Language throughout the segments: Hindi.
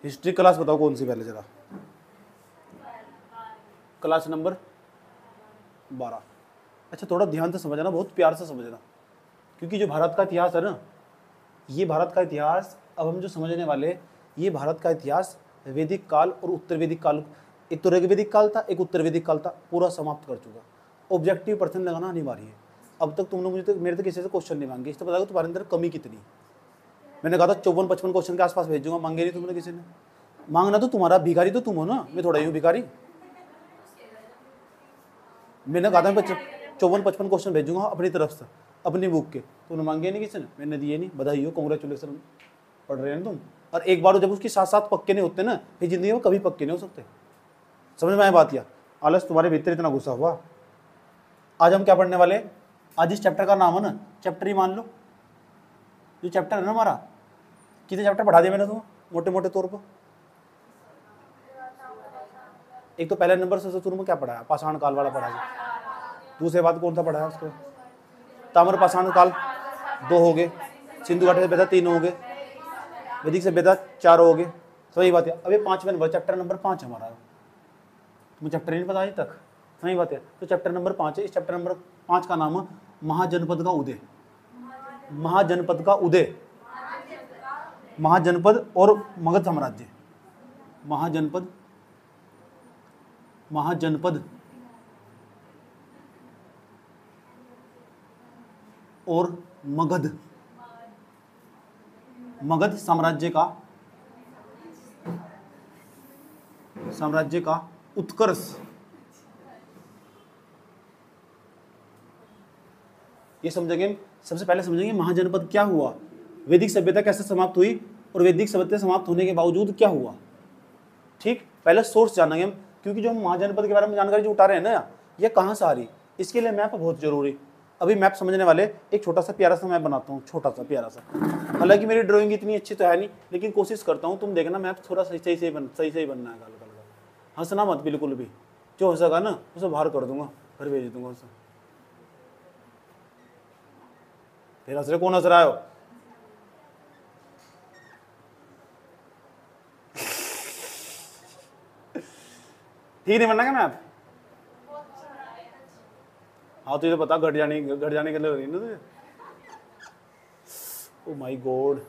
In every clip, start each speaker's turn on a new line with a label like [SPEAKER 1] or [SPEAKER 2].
[SPEAKER 1] हिस्ट्री क्लास बताओ कौन सी पहले जरा। Class number 12। अच्छा थोड़ा ध्यान से समझना, बहुत प्यार से समझना, क्योंकि जो भारत का इतिहास है ना, ये भारत का इतिहास अब हम जो समझने वाले, ये भारत का इतिहास वैदिक काल और उत्तर वैदिक काल, एक तो ऋग्वैदिक काल था, एक उत्तर वैदिक काल था, पूरा समाप्त कर चुका। ऑब्जेक्टिव पर्सन लगाना अनिवार्य है। अब तक तुमने मुझे मेरे तो किसी से क्वेश्चन नहीं मांगे, इससे बताओ तुम्हारे अंदर कमी कितनी। मैंने कहा था 54-55 क्वेश्चन के आसपास भेजूंगा, मांगे नहीं तुमने किसी ने। मांगना तो तुम्हारा, भिखारी तो तुम हो ना, मैं थोड़ा ही हूँ भिखारी। मैंने कहा था 54-55 क्वेश्चन भेजूंगा अपनी तरफ से, अपनी बुक के, तुमने मांगे नहीं किसी ने, मैंने दिए नहीं। बधाई हो, कांग्रेचुलेसन, पढ़ रहे हैं तुम। और एक बार जब उसके साथ साथ पक्के नहीं होते ना, फिर जिंदगी में कभी पक्के नहीं हो सकते। समझ में आए बात? या आलस तुम्हारे भीतर इतना घुसा हुआ। आज हम क्या पढ़ने वाले? आज इस चैप्टर का नाम है ना, चैप्टर ही मान लो, जो चैप्टर है ना हमारा, कितने चैप्टर पढ़ा दिया मैंने तुम्हें मोटे मोटे तौर पर? एक तो पहले नंबर से शुरू में क्या पढ़ाया? पाषाण काल वाला पढ़ाया। दूसरे बात कौन सा पढ़ाया उसको? ताम्र पाषाण काल 2 हो गए, सिंधु घाटी सभ्यता 3 हो गए, वैदिक सभ्यता 4 हो गए। सही बात है। अब ये 5वां नंबर, चैप्टर नंबर 5 हमारा। तुम्हें चैप्टर नहीं पता आज तक? सही बात है। तो चैप्टर नंबर 5 है। इस चैप्टर नंबर 5 का नाम है महाजनपद का उदय। महाजनपद का उदय, महाजनपद और मगध साम्राज्य। महाजनपद, महाजनपद और मगध, मगध साम्राज्य का उत्कर्ष। ये समझेंगे। सबसे पहले समझेंगे महाजनपद क्या हुआ, वैदिक सभ्यता कैसे समाप्त हुई, और वैदिक सभ्यता समाप्त होने के बावजूद क्या हुआ। ठीक, पहले सोर्स जानेंगे हम, क्योंकि जो हम महाजनपद के बारे में जानकारी जो उठा रहे हैं ना, ये कहाँ से आ रही, इसके लिए मैप बहुत जरूरी। अभी मैप समझने वाले एक छोटा सा प्यारा सा मैप बनाता हूँ, छोटा सा प्यारा सा। हालांकि मेरी ड्राइंग इतनी अच्छी तो है नहीं, लेकिन कोशिश करता हूँ। तुम देखना मैप थोड़ा सही सही बनना है। हंसना मत बिल्कुल भी, जो हंसेगा ना उसे बाहर कर दूंगा, घर भेज दूंगा उसे। फिर हंस रहे, कौन हंस रहा हो? ठीक नहीं बनना क्या मैप? हाँ तुझे पता घट जाने के लिए हो रही है ना तुझे। ओ माय गॉड,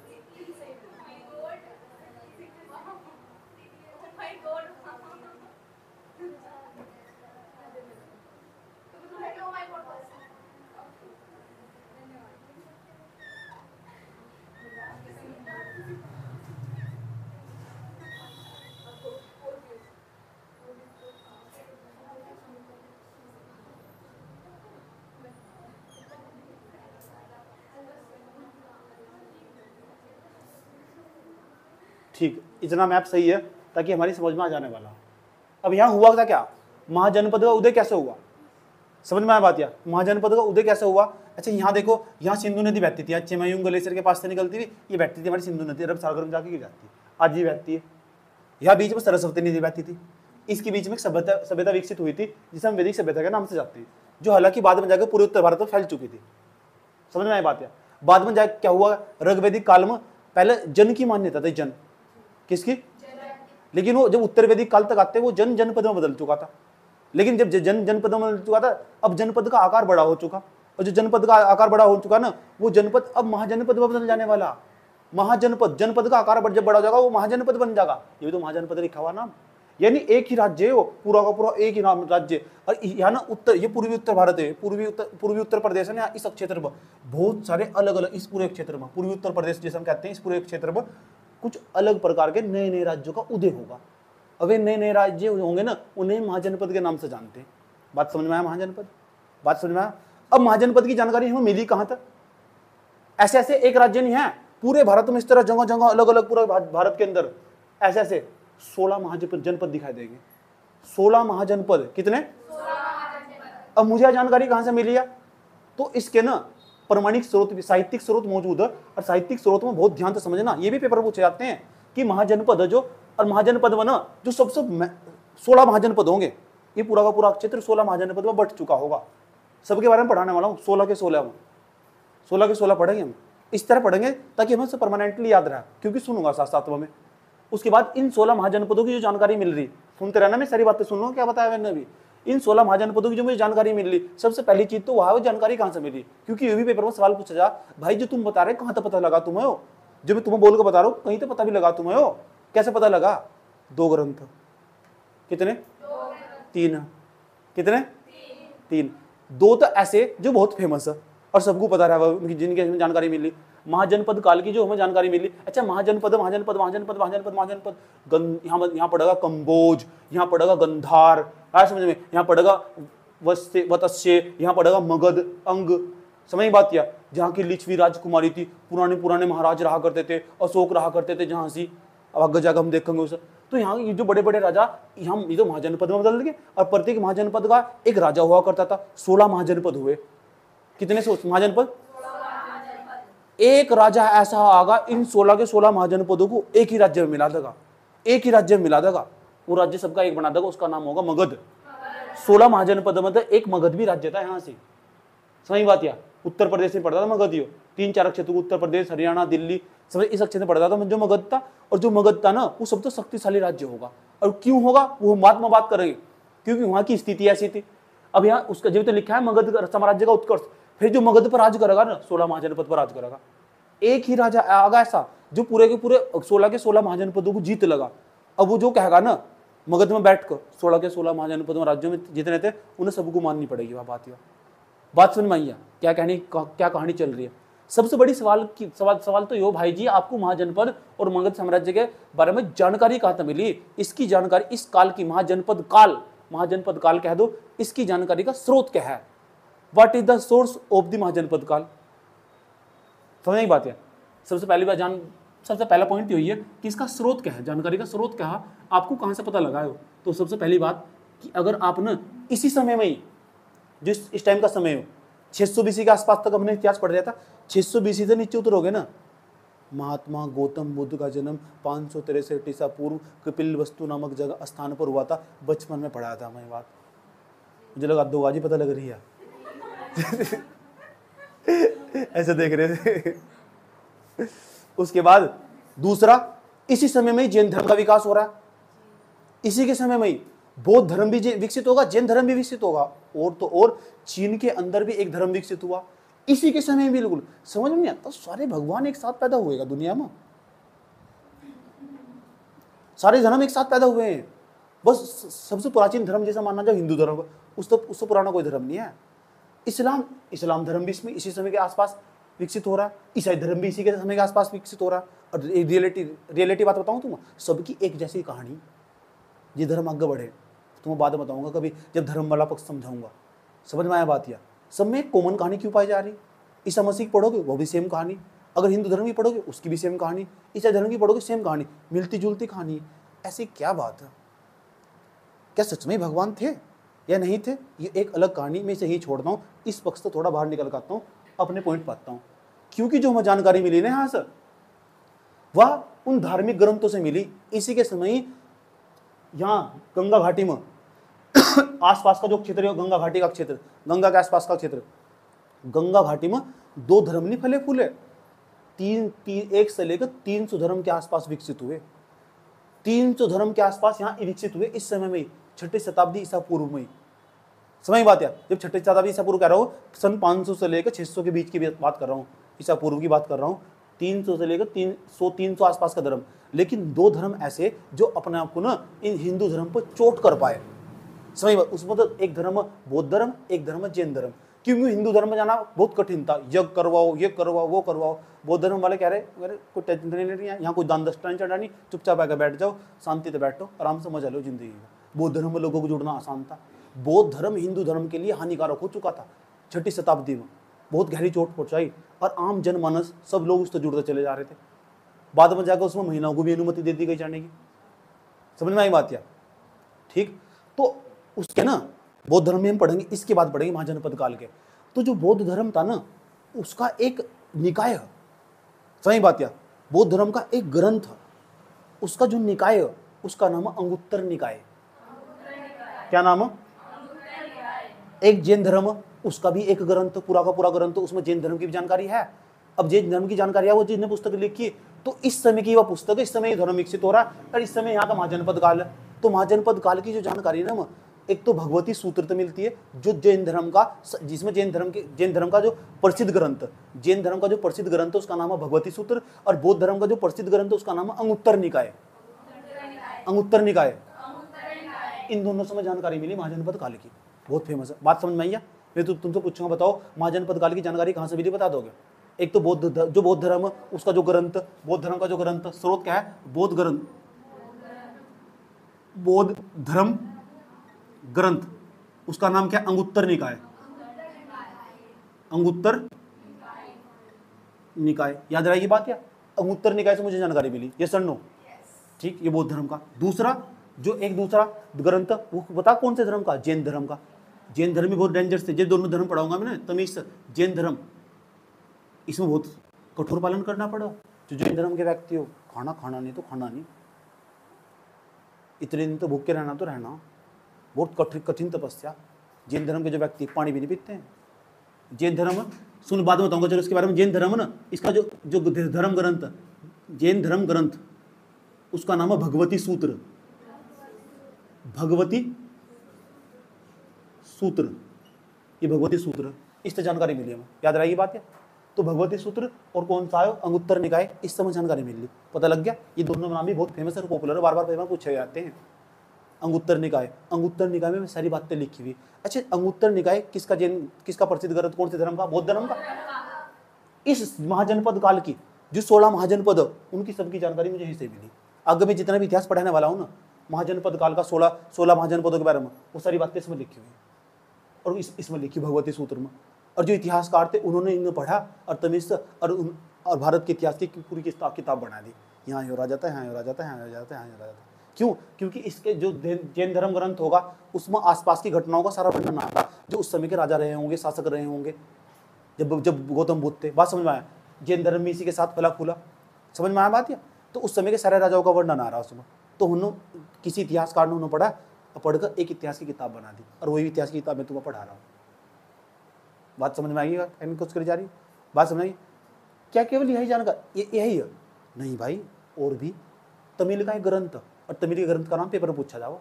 [SPEAKER 1] ठीक, इतना मैप सही है ताकि हमारी समझ में आ जाने वाला। अब यहाँ हुआ था क्या? महाजनपद का उदय कैसे हुआ? समझ में आया बात? या महाजनपद का उदय कैसे हुआ? अच्छा यहाँ देखो, यहाँ सिंधु नदी बहती थी, चिमायूं ग्लेशियर के पास से निकलती थी, ये बहती थी हमारी सिंधु नदी, अरब सागर में जाके गिर जाती है, आज ये बहती है। यहाँ बीच में सरस्वती नदी बहती थी, इसके बीच में सभ्यता विकसित हुई थी जिसे हम वैदिक सभ्यता के नाम से जानते हैं, जो हालांकि बाद में जाकर पूरे उत्तर भारत में फैल चुकी थी। समझ में आया बात? या बाद में जाकर क्या हुआ? ऋग्वैदिक काल में पहले जन की मान्यता थी, जन किसकी? लेकिन वो जब उत्तर वैदिक काल तक आते वो जन जनपद में बदल चुका था। लेकिन जब जनपद में बदल चुका था, अब जनपद का आकार बड़ा हो चुका, और जो जनपद का आकार बड़ा हो चुका ना, वो जनपद अब महाजनपद में बदल जाने वाला। महाजनपद, जनपद का आकार जब बड़ा हो जाएगा वो महाजनपद बन जाएगा। ये भी तो महाजनपद लिखा हुआ नाम, यानी एक ही राज्य है वो, पूरा का पूरा एक ही नाम राज्य। और यहाँ ना उत्तर, ये पूर्वी उत्तर भारत है, पूर्वी उत्तर प्रदेश है ना, इस क्षेत्र में बहुत सारे अलग अलग, इस पूरे क्षेत्र में पूर्वी उत्तर प्रदेश जैसे हम कहते हैं, इस पूरे क्षेत्र में कुछ अलग प्रकार के नए नए राज्यों का उदय होगा। अब ये नए नए राज्य होंगे ना, उन्हें महाजनपद के नाम से जानते हैं। बात समझ में आया? महाजनपद, बात समझ में आया? अब महाजनपद की जानकारी हमें मिली कहाँ तक? ऐसे ऐसे एक राज्य नहीं है, पूरे भारत में इस तरह जगह जगह अलग अलग, पूरे भारत के अंदर ऐसे ऐसे 16 महाजनपद दिखाई देंगे। 16 महाजनपद। कितने? 16। अब मुझे जानकारी कहाँ से मिली है? तो इसके ना प्रमाणिक स्रोत, साहित्यिक स्रोत मौजूद है, और साहित्यिक स्रोत में बहुत ध्यान से समझना, ये भी पेपर पूछे जाते हैं कि महाजनपद जो, और महाजनपद में ना जो सबसे 16 महाजनपद होंगे, ये पूरा का पूरा क्षेत्र 16 महाजनपद में बट चुका होगा। सबके बारे में पढ़ाने वाला हूँ, 16 के 16 में, 16 के 16 पढ़ेंगे हम। इस तरह पढ़ेंगे ताकि हमें परमानेंटली याद रहा, क्योंकि सुनूंगा साथ साथ में। उसके बाद इन 16 महाजनपदों की जो जानकारी मिल रही, सुनते रहना, मैं सारी बातें सुन लो क्या बताया मैंने अभी। इन 16 महाजनपदों की जो मुझे जानकारी मिल रही, सबसे पहली चीज तो वह जानकारी कहां से मिली, क्योंकि ये भी पेपर में सवाल पूछा जा, भाई जो तुम बता रहे कहां तक पता लगा तुम्हें हो, जो मैं तुम्हें बोल के बता रहा हूं कहीं तो पता भी लगा तुम्हें हो, कैसे पता लगा? 2 ग्रंथ, कितने? 3, कितने? 3। 2 तो ऐसे जो बहुत फेमस है और सबको पता रहा, उनकी जिनकी हमें जानकारी मिली। महाजनपद काल की जो हमें जानकारी मिली, अच्छा महाजनपद महाजनपद महाजनपद महाजनपद महाजनपद, यहाँ पड़ेगा कंबोज, यहाँ पड़ेगा गंधार, आया समझ में, यहाँ पड़ेगा वत्स्य, यहाँ पड़ेगा मगध, अंग, समझ बात किया, जहाँ की लिच्छवी राजकुमारी थी, पुराने महाराज रहा करते थे, अशोक रहा करते थे जहाँ से, अब आगे जाकर हम देखेंगे उसे। तो यहाँ ये जो बड़े बड़े राजा, हम ये तो महाजनपद में बदल देंगे, और प्रत्येक महाजनपद का एक राजा हुआ करता था। 16 महाजनपद हुए, कितने महाजनपद? एक राजा ऐसा आगा इन 16 के 16 महाजनपदों को एक ही राज्य में मिला देगा, एक ही राज्य में मिला देगा, वो राज्य सबका एक बना देगा, उसका नाम होगा मगध। 16 महाजनपद में एक मगध भी राज्य था यहाँ से, समझ बात या? उत्तर प्रदेश में पड़ता था मगध, 3-4 क्षेत्र, उत्तर प्रदेश, हरियाणा, दिल्ली, समझ इस क्षेत्र में पड़ता था जो मगध था। और जो मगध था ना वो सब तो शक्तिशाली राज्य होगा, और क्यों होगा वो बात में बात करेंगे, क्योंकि वहां की स्थिति ऐसी थी। अब यहाँ उसका जब तो लिखा है मगध साम्राज्य का उत्कर्ष, फिर जो मगध पर राज करेगा ना 16 महाजनपद पर राज करेगा, एक ही राजा आगा ऐसा जो पूरे के पूरे 16 के 16 महाजनपदों को जीत लगा। अब वो जो कहेगा ना मगध में बैठकर 16 के 16 महाजनपदों राज्यों में जितने थे उन्हें सबको माननी पड़ेगी। वह बात समझ में आई क्या क्या कहानी चल रही है? सबसे बड़ी सवाल तो यो भाई जी, आपको महाजनपद और मगध साम्राज्य के बारे में जानकारी कहां से मिली? इसकी जानकारी इस काल की महाजनपद काल कह दो, इसकी जानकारी का स्रोत क्या है? What is the source of the Mahajanapada kaal? समझ बात है। सबसे पहला पॉइंट यही है कि इसका स्रोत क्या है, जानकारी का स्रोत क्या है, आपको कहां से पता लगा हो। तो सबसे पहली बात कि अगर आप ना इसी समय में ही, जिस इस टाइम का समय हो, 600 BC के आसपास तक हमने इतिहास पढ़ लिया था, 600 BC से नीचे उतरोगे ना, महात्मा गौतम बुद्ध का जन्म 563 ईसा पूर्व कपिलवस्तु नामक जगह स्थान पर हुआ था। बचपन में पढ़ाया था मैं, बात मुझे लगा 2 आज ही पता लग रही है ऐसे देख रहे थे। उसके बाद दूसरा, इसी समय में जैन धर्म का विकास हो रहा है, इसी के समय में ही बौद्ध धर्म भी विकसित होगा, जैन धर्म भी विकसित होगा, और तो और चीन के अंदर भी एक धर्म विकसित हुआ इसी के समय में। बिल्कुल समझ में नहीं आता, सारे भगवान एक साथ पैदा हुएगा दुनिया में, सारे धर्म एक साथ पैदा हुए हैं। बस सबसे प्राचीन धर्म जैसा मानना जाए हिंदू धर्म, उससे पुराना कोई धर्म नहीं है। इस्लाम धर्म भी इसमें इसी समय के आसपास विकसित हो रहा है, ईसाई धर्म भी इसी के समय के आसपास विकसित हो रहा है। और रियलिटी बात बताऊं तुम्हें, सबकी एक जैसी कहानी, ये धर्म आगे बढ़े तुम्हें बाद में बताऊंगा कभी, जब धर्म वाला पक्ष समझाऊंगा। समझ में आया बात? या सब में एक कॉमन कहानी क्यों पाई जा रही? ईसा मसीह पढ़ोगे वो भी सेम कहानी, अगर हिंदू धर्म की पढ़ोगे उसकी भी सेम कहानी, ईसाई धर्म की पढ़ोगे सेम कहानी, मिलती जुलती कहानी। ऐसी क्या बात है? क्या सच में भगवान थे या नहीं थे? ये एक अलग कहानी, मैं इसे यही छोड़ता हूँ, इस पक्ष से थोड़ा बाहर निकल आता हूँ, अपने पॉइंट पाता हूँ। क्योंकि जो हमें जानकारी मिली ना यहाँ से, वह उन धार्मिक ग्रंथों से मिली। इसी के समय यहाँ गंगा घाटी में आसपास का जो क्षेत्र है, गंगा घाटी का क्षेत्र, गंगा के आसपास का क्षेत्र, गंगा घाटी में 2 धर्म नहीं फले फूले, 1 से लेकर 300 धर्म के आसपास विकसित हुए। 300 धर्म के आसपास यहाँ विकसित हुए इस समय में, 6ठी शताब्दी ईसा पूर्व में। समझ बात है? जब 6ठी शताब्दी ईसा पूर्व कह रहा हूँ, सन 500 से लेकर 600 के बीच की बात कर रहा हूँ, ईसा पूर्व की बात कर रहा हूँ। 300 से लेकर 300 आसपास का धर्म, लेकिन 2 धर्म ऐसे जो अपने आप को ना इन हिंदू धर्म पर चोट कर पाए। समझ बात? उसमें तो एक धर्म बौद्ध धर्म, एक धर्म जैन धर्म। क्योंकि हिंदू धर्म में जाना बहुत कठिन था, यज्ञ करवाओ, ये करवाओ, वो करवाओ। बौद्ध धर्म वाले कह रहे कोई टेंशन नहीं लेनी है, यहाँ कोई दान दस्ता नहीं चढ़ानी, चुपचाप आकर बैठ जाओ, शांति से बैठो, आराम से मजा लो जिंदगी का। बौद्ध धर्म में लोगों को जुड़ना आसान था। बौद्ध धर्म हिंदू धर्म के लिए हानिकारक हो चुका था 6ठी शताब्दी में, बहुत गहरी चोट पहुंचाई, और आम जनमानस सब लोग उससे जुड़ते चले जा रहे थे। बाद में जाकर उसमें महिलाओं को भी अनुमति दे दी गई जाने की। समझ में आई बात? या ठीक, तो उसके ना बौद्ध धर्म में हम पढ़ेंगे, इसके बाद पढ़ेंगे महाजनपद काल के। तो जो बौद्ध धर्म था ना, उसका एक निकाय है, सही बात? या बौद्ध धर्म का एक ग्रंथ है, उसका जो निकाय है उसका नाम है अंगुत्तर निकाय। क्या नाम है? एक जैन धर्म, उसका भी एक ग्रंथ, पूरा का पूरा ग्रंथ, उसमें जैन धर्म की भी जानकारी है। अब जैन धर्म की जानकारी है वो जिसने पुस्तक लिखी, तो इस समय की वह पुस्तक, इस समय धर्म विकसित हो रहा है और इस समय यहाँ का महाजनपद काल है। तो महाजनपद काल की जो जानकारी है ना, एक तो भगवती सूत्र तो मिलती है जो जैन धर्म का, जिसमें जैन धर्म का जो प्रसिद्ध ग्रंथ, जैन धर्म का जो प्रसिद्ध ग्रंथ है उसका नाम है भगवती सूत्र, और बौद्ध धर्म का जो प्रसिद्ध ग्रंथ है उसका नाम है अंगुत्तर निकाय। अंगुत्तर निकाय, इन दोनों से जानकारी मिली महाजनपद काल की, बहुत फेमस है। बात समझ में आई है? मैं तो तुमसे पूछूंगा, बताओ महाजनपद काल की जानकारी कहाँ से मिली, बता दोगे? एक तो बौद्ध धर्म उसका जो ग्रंथ, बौद्ध धर्म का जो ग्रंथ स्रोत क्या है? बौद्ध ग्रंथ, बौद्ध धर्म ग्रंथ, उसका नाम क्या? अंगुत्तर निकाय। अंगुत्तर निकाय, याद रहेगी बात क्या? अंगुत्तर निकाय से मुझे जानकारी मिली, ये सर नो, ठीक, ये बौद्ध धर्म का। दूसरा जो एक दूसरा ग्रंथ वो बता कौन से धर्म का? जैन धर्म का। जैन धर्म में बहुत डेंजरस थे, जो दोनों धर्म पढ़ाऊंगा मैं ना, तमीज जैन धर्म, इसमें बहुत कठोर पालन करना पड़ा। जो जैन धर्म के व्यक्ति हो, खाना नहीं तो खाना नहीं, इतने दिन तो भूखे रहना तो रहना, बहुत कठिन तपस्या। जैन धर्म के जो व्यक्ति पानी भी नहीं पीते हैं। जैन धर्म सुन, बाद में बताऊंगा चलो इसके बारे में। जैन धर्म ना, इसका जो जो धर्म ग्रंथ, जैन धर्म ग्रंथ, उसका नाम है भगवती सूत्र। भगवती सूत्र, ये भगवती सूत्र, इससे जानकारी मिली हमें, याद रहेगी बात है? तो भगवती सूत्र और कौन सा है? अंगुत्तर निकाय, इस समय जानकारी मिल ली, पता लग गया। ये दोनों नाम भी बहुत फेमस है, पॉपुलर है, बार बार पेपर पूछे जाते हैं। अंगुत्तर निकाय, अंगुत्तर निकाय में सारी बातें लिखी हुई। अच्छा, अंगुत्तर निकाय किसका, जैन किसका प्रसिद्ध ग्रंथ, कौन से धर्म का? बौद्ध धर्म का। इस महाजनपद काल की जो 16 महाजनपद, उनकी सबकी जानकारी मुझे यहीं से मिली। आगे मैं जितना भी इतिहास पढ़ाने वाला हूँ ना, महाजनपद काल का 16 महाजनपदों के बारे में, वो सारी बातें इसमें लिखी हुई और इसमें लिखी भगवती सूत्र में। और जो इतिहासकार थे उन्होंने इन्हें पढ़ा और तमीज और भारत के इतिहास की पूरी किताब बना दी। यहाँ हो रहा जाता है, यहाँ हो रहा जाता है, यहाँ हो जाता है, यहाँ हो रहा जाता है। क्यों? क्योंकि इसके जो जैन धर्म ग्रंथ होगा उसमें आसपास की घटनाओं का सारा वर्णन आता, जो उस समय के राजा रहे होंगे, शासक रहे होंगे, जब गौतम बुद्ध थे। बात समझ में आया? जैन धर्म में इसी के साथ फला फूला, समझ में आया बात? या तो उस समय के सारे राजाओं का वर्णन आ रहा उसमें, तो उन्होंने किसी इतिहासकार ने उन्होंने पढ़ा और पढ़कर एक इतिहास की किताब बना दी, और वही इतिहास की किताब मैं तुम्हें पढ़ा रहा हूँ। बात समझ में आएगी? कुछ करी जा रही बात समझ आई? क्या केवल यही जानकारी यही है? नहीं भाई, और भी तमिल का एक ग्रंथ, और तमिल के ग्रंथ का नाम पेपर में पूछा जाओ,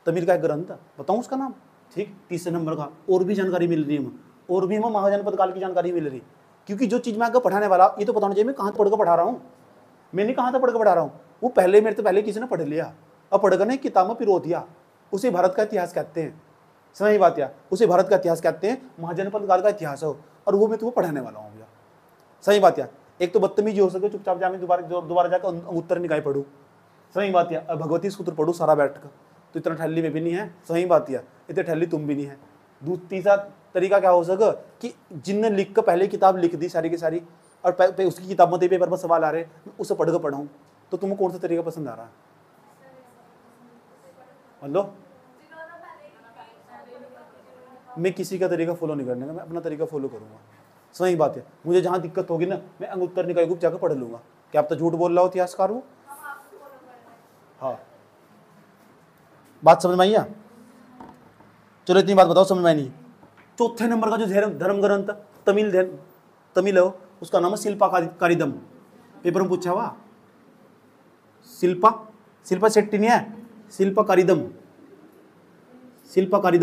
[SPEAKER 1] तमिल का एक ग्रंथ बताऊँ उसका नाम, ठीक, 30 नंबर का। और भी जानकारी मिल रही है, और भी हमें महाजनपद काल की जानकारी मिल रही, क्योंकि जो चीज़ मैं आगे पढ़ाने वाला, ये तो पता होना चाहिए मैं कहाँ पढ़ कर पढ़ा रहा हूँ। मैंने कहाँ तक पढ़ कर पढ़ा रहा हूँ, वो पहले मेरे से पहले किसी ने पढ़ लिया, अब पढ़कर नहीं किताब में पिरो दिया, उसे भारत का इतिहास कहते हैं। समझ बात? या उसे भारत का इतिहास कहते हैं, महाजनपद काल का इतिहास हो, और वो मैं तुम्हें पढ़ाने वाला हूँ भैया। सही बात? या एक तो बदतमीजी हो सके, चुपचाप जा मैं दोबारा जाकर अंगुत्तर निकाय पढ़ूँ। सही बात? या भगवती सूत्र पढ़ूँ सारा बैठ कर, तो इतना ठल्ली में भी नहीं है। सही बात? या इतने ठल्ली तुम भी नहीं है। तीसरा तरीका क्या हो सके कि जिनने लिख कर पहले किताब लिख दी सारी की सारी, और उसकी किताब में पेपर पर सवाल आ रहे, उसे पढ़ कर पढ़ाऊँ, तो तुम्हें कौन सा तरीका पसंद आ रहा है? मतलब मैं किसी का तरीका फॉलो नहीं करने का, मैं अपना तरीका फॉलो करूंगा। सही बात है? मुझे जहां दिक्कत होगी ना, मैं अंगुत्तर निकाय को जाकर पढ़ लूंगा। क्या आप तो झूठ बोल रहा हो इतिहासकार हो? हाँ, बात समझ में आई? चलो इतनी बात बताओ, समझ में नहीं? चौथे नंबर का जो धर्म ग्रंथ तमिल हो, उसका नाम है शिल्पाकारिदम। पेपर में पूछा हुआ, शिल्पा शेट्टी नहीं है, शिल्पाकारिदम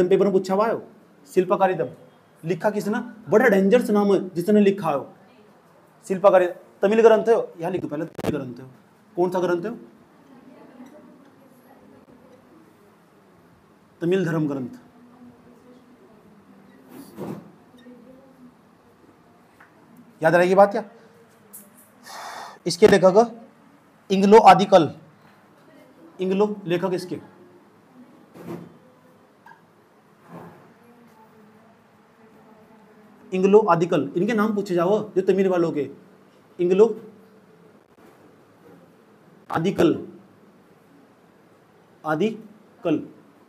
[SPEAKER 1] पेपर में पूछा हुआ है। शिल्पाकारिदम लिखा किसने? बड़ा डेंजरस नाम है जिसने लिखा हो, शिल्पाकारिदम। तमिल ग्रंथ है, यहाँ लिखो पहले, तमिल ग्रंथ है। कौन सा ग्रंथ है? तमिल धर्म ग्रंथ। याद रहेगी बात? क्या इसके लेखक इंग्लो आदिकल, इंग्लो लेखक इसके, इंग्लो आदिकल, इनके नाम पूछे जाओ जो तमिल वालों के। इंग्लो आदिकल,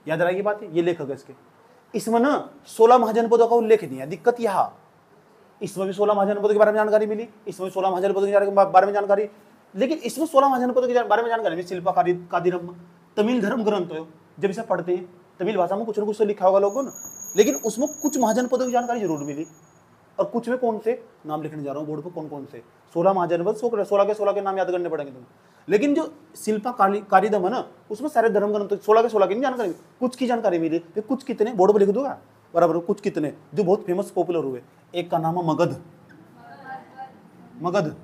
[SPEAKER 1] याद रहेगी बात? ये लेखक है इसके। इसमें ना 16 महाजनपदों का उल्लेख नहीं है, दिक्कत यहाँ। इसमें भी 16 महाजनपदों के बारे में जानकारी मिली, इसमें 16 महाजनपदों के बारे में जानकारी, लेकिन इसमें 16 महाजनपदों के बारे में जानकारी मिली। शिल्पाकारिदम तमिल धर्म ग्रंथ हो, जब इसे पढ़ते हैं तमिल भाषा में कुछ ना कुछ तो लिखा होगा लोगों ने, लेकिन उसमें कुछ महाजनपदों की जानकारी जरूर मिली। और कुछ में कौन से नाम लिखने जा रहा हूँ बोर्ड पर, कौन कौन से 16 महाजनपद, 16 के नाम याद करने पड़ेंगे तुम्हें। लेकिन जो शिल्पा कारिदम है ना, उसमें सारे धर्म ग्रंथ 16 के नहीं जानकारी, कुछ की जानकारी मिली। कुछ कितने बोर्ड पर लिख दूंगा बराबर, कुछ कितने जो बहुत फेमस पॉपुलर हुए। एक का नाम है मगध, मगध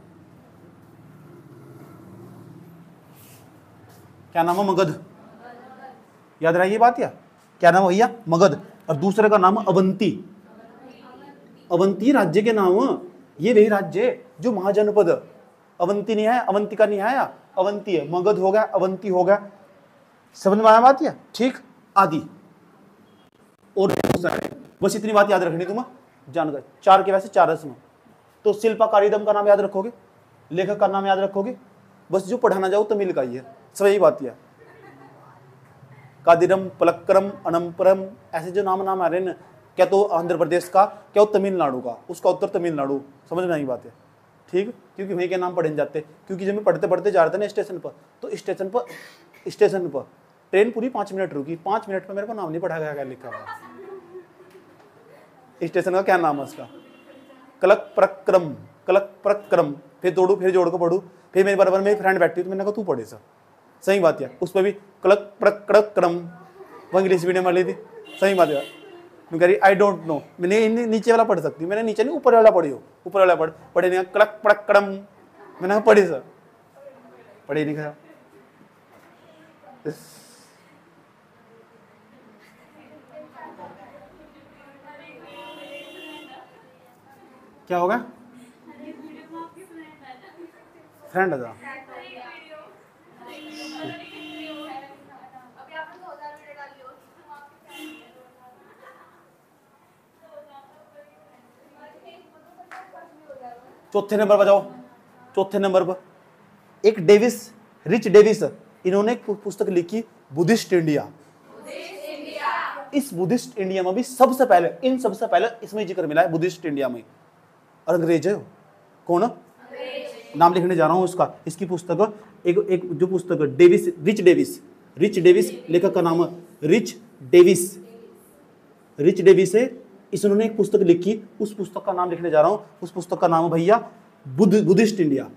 [SPEAKER 1] क्या नाम है, मगध, याद रही ये बात, या क्या नाम है भैया, मगध। और दूसरे का नाम है अवंती, अवंती राज्य के नाम, ये वही राज्य जो महाजनपद, अवंती नहीं है, अवंतिका नहीं है, अवंती है, मगध हो गया, अवंती हो गया, समझ में आया बात या, ठीक, आदि और बस इतनी बात याद रखनी तुम्हें, जानकर 4 के वैसे 4 रस्म। तो शिल्पा कारिदम का नाम याद रखोगे, लेखक का नाम याद रखोगे, बस जो पढ़ाना जाओ तमिल का ही है, सब यही बात है। कादिरम, पलक्करम, अनंपरम, ऐसे जो नाम आ रहे हैं ना, क्या तो आंध्र प्रदेश का, क्या वो तमिलनाडु का, उसका उत्तर तमिलनाडु, समझ में आई बात है, ठीक। क्योंकि वहीं के नाम पढ़े जाते, क्योंकि जब मैं पढ़ते पढ़ते जा रहे थे ना स्टेशन पर, तो स्टेशन पर ट्रेन पूरी 5 मिनट रुकी, 5 मिनट में मेरे को नाम नहीं पढ़ा गया, क्या लिखा हुआ स्टेशन का, क्या नाम है उसका, कलक प्रक्रम, कलक प्रक्रम। फिर तोड़ू, फिर जोड़ को पढ़ू, फिर मेरे बराबर में फ्रेंड बैठती, तो मैंने कहा तू पढ़े सर, सही बात है, उस पर भी कलक प्रक्रम, वो इंग्लिश मीडियम वाली थी, सही बात है। मैं कह रही आई डोंट नो, मैंने नीचे वाला पढ़ सकती, मैंने नीचे नहीं ऊपर वाला पढ़ी हो, ऊपर वाला पढ़े नहीं, कलक प्रक्रम, मैंने कहा पढ़ी सर, पढ़े नहीं कहा। क्या होगा, फ्रेंड था, चौथे नंबर पर जाओ, चौथे नंबर पर एक डेविस, रिच डेविस, इन्होंने एक पुस्तक लिखी बुद्धिस्ट इंडिया। इस बुद्धिस्ट इंडिया में भी सबसे पहले, इन सबसे पहले इसमें जिक्र मिला है बुद्धिस्ट इंडिया में, और अंग्रेज है कौन, नाम लिखने जा रहा हूं उसका, इसकी पुस्तक एक जो पुस्तक डेविस, रिच डेविस, लेखक का नाम रिच डेविस है, इसने एक पुस्तक लिखी, उस पुस्तक का नाम लिखने जा रहा हूं, उस पुस्तक का नाम है भैया बुद्धिस्ट इंडिया।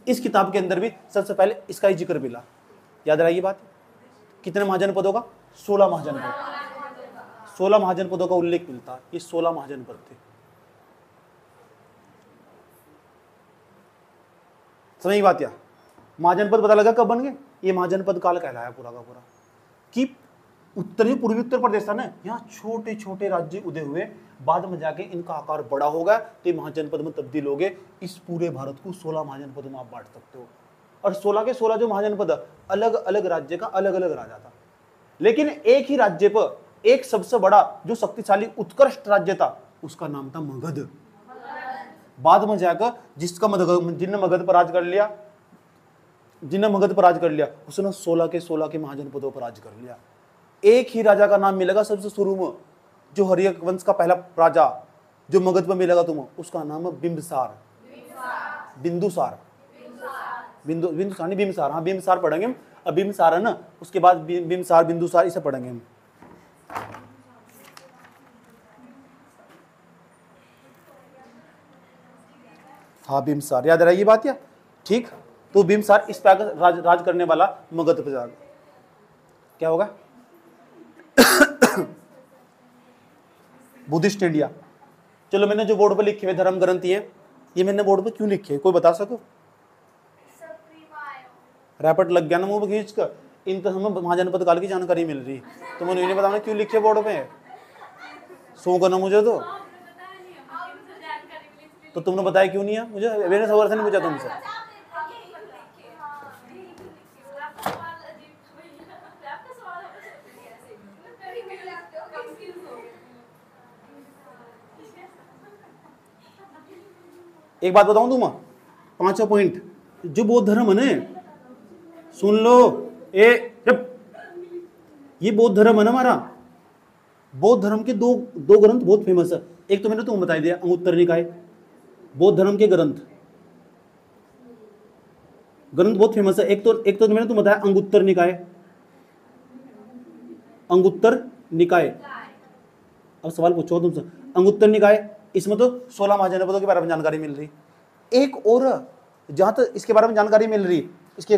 [SPEAKER 1] इस किताब के अंदर भी सबसे पहले इसका ही जिक्र मिला, याद रही बात। कितने महाजनपदों का, 16 महाजनपद, 16 महाजनपदों का उल्लेख मिलता है, ये 16 महाजनपद थे, समझ बात या। महाजनपद पता लगा कब बन गए, ये महाजनपद काल कहलाया पूरा का पूरा, कि उत्तरी पूर्वी उत्तर प्रदेश था ना, यहाँ छोटे छोटे राज्य उदय हुए, बाद में जाके इनका आकार बड़ा होगा, तो ये महाजनपद में तब्दील हो गए। इस पूरे भारत को 16 महाजनपद में आप बांट सकते हो, और 16 के 16 जो महाजनपद, अलग अलग राज्य का अलग अलग राजा था, लेकिन एक ही राज्य पर एक सबसे बड़ा जो शक्तिशाली उत्कृष्ट राज्य था, उसका नाम था मगध। बाद में जाकर जिनने मगध पर राज कर लिया, उसने 16 के महाजनपदों पर राज कर लिया। एक ही राजा का नाम मिलेगा सबसे शुरू में, जो हरियक वंश का पहला राजा जो मगध पर मिलेगा तुम्हें, उसका नाम है बिंबिसार, बिंदुसार, हाँ बिंबिसार पढ़ेंगे हम। अब बिंबिसार है ना, उसके बाद बिंबिसार, बिंदुसार, इसे पढ़ेंगे हम। हाँ बिंबिसार, याद रही ये बात या, ठीक। तो बिंबिसार इस पर राज करने वाला मगध पर जाकर क्या होगा, बुद्धिस्ट इंडिया। चलो मैंने जो बोर्ड पर लिखे हुए धर्म ग्रंथ है, ये मैंने बोर्ड पर क्यों लिखे, कोई बता सको, रैपट लग गया ना मुंह खींच कर, इन तो हमें महाजनपद काल की जानकारी मिल रही, तो मैंने नहीं बताना क्यों लिखे बोर्ड पे, सो करना मुझे तो तुमने बताया क्यों नहीं है मुझे, मैंने सवाल से नहीं पूछा तुमसे। एक बात बताऊं तुम्हें, 5वां पॉइंट, जो बौद्ध धर्म है ना, सुन लो, ये बौद्ध धर्म है ना हमारा, बौद्ध धर्म के दो ग्रंथ बहुत फेमस है। एक तो मैंने तुम्हें बता दिया अंगुत्तर निकाय, बौद्ध धर्म के ग्रंथ बहुत फेमस है। एक तो मैंने तुम्हें बताया अंगुत्तर निकाय, अंगुत्तर निकाय। अब सवाल पूछो तुमसे, अंगुत्तर निकाय, इसमें तो 16 महाजनपदों के बारे में जानकारी मिल रही। एक और जहां तक इसके बारे में जानकारी मिल रही, इसके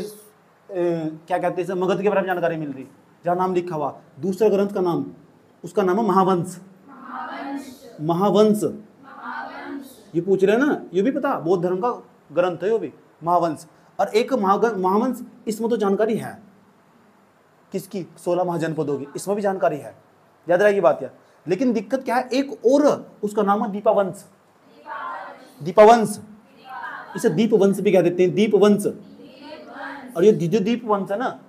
[SPEAKER 1] क्या कहते हैं, मगध के बारे में जानकारी मिल रही, जहां नाम लिखा हुआ, दूसरे ग्रंथ का नाम, उसका नाम है महावंश। महावंश ये पूछ रहे हैं ना, ये भी पता, बौद्ध धर्म का ग्रंथ है वो भी, महावंश। और एक महावंश, इसमें तो जानकारी है किसकी, 16 महाजनपदों की, इसमें भी जानकारी है, याद रहेगी बात यार। लेकिन दिक्कत क्या है, एक और उसका नाम है दीपावंश। दीपावंश, इसे दीपवंश भी कह देते हैं, दीपवंश। और ये जो दीपवंश है ना,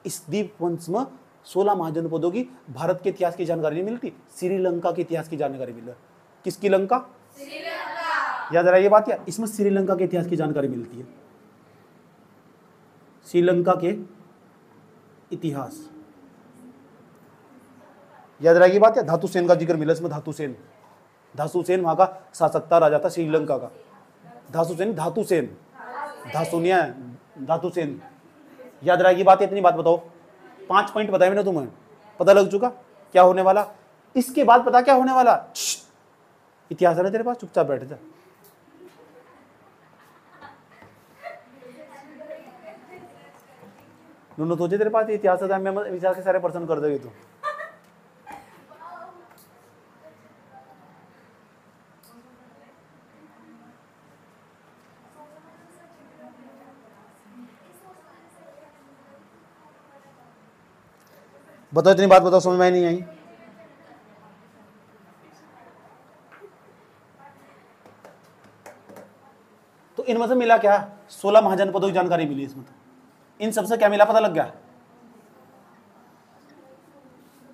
[SPEAKER 1] इस दीपवंश में 16 महाजनपदों की भारत के इतिहास की जानकारी नहीं मिलती, श्रीलंका के इतिहास की जानकारी मिलती। किसकी लंका? याद रहा ये बात यार, इसमें श्रीलंका के इतिहास की जानकारी मिलती है, श्रीलंका के इतिहास, याद रहेगी बात है। धातुसेन का जिक्र मिला इसमें, धातुसेन, धातुसेन वहां का शासक था, राजा था श्रीलंका का, धातुसेन, धातुसेन, धासुनिया, धातुसेन, याद रहेगी बात है। इतनी बात बताओ, 5 पॉइंट बताए मैंने तुम्हें, पता लग चुका क्या होने वाला। इसके बाद पता क्या होने वाला, इतिहास है ना तेरे पास, चुपचाप बैठ जा। दोनों सोचे तेरे पास इतिहास है, मैं विचार के सारे पर्सन कर देगी तू। बताओ, इतनी बात बताओ, समझ में नहीं आई? तो इनमें से मिला क्या, 16 महाजनपदों की जानकारी मिली इसमें। तो इन सबसे क्या मिला, पता लग गया?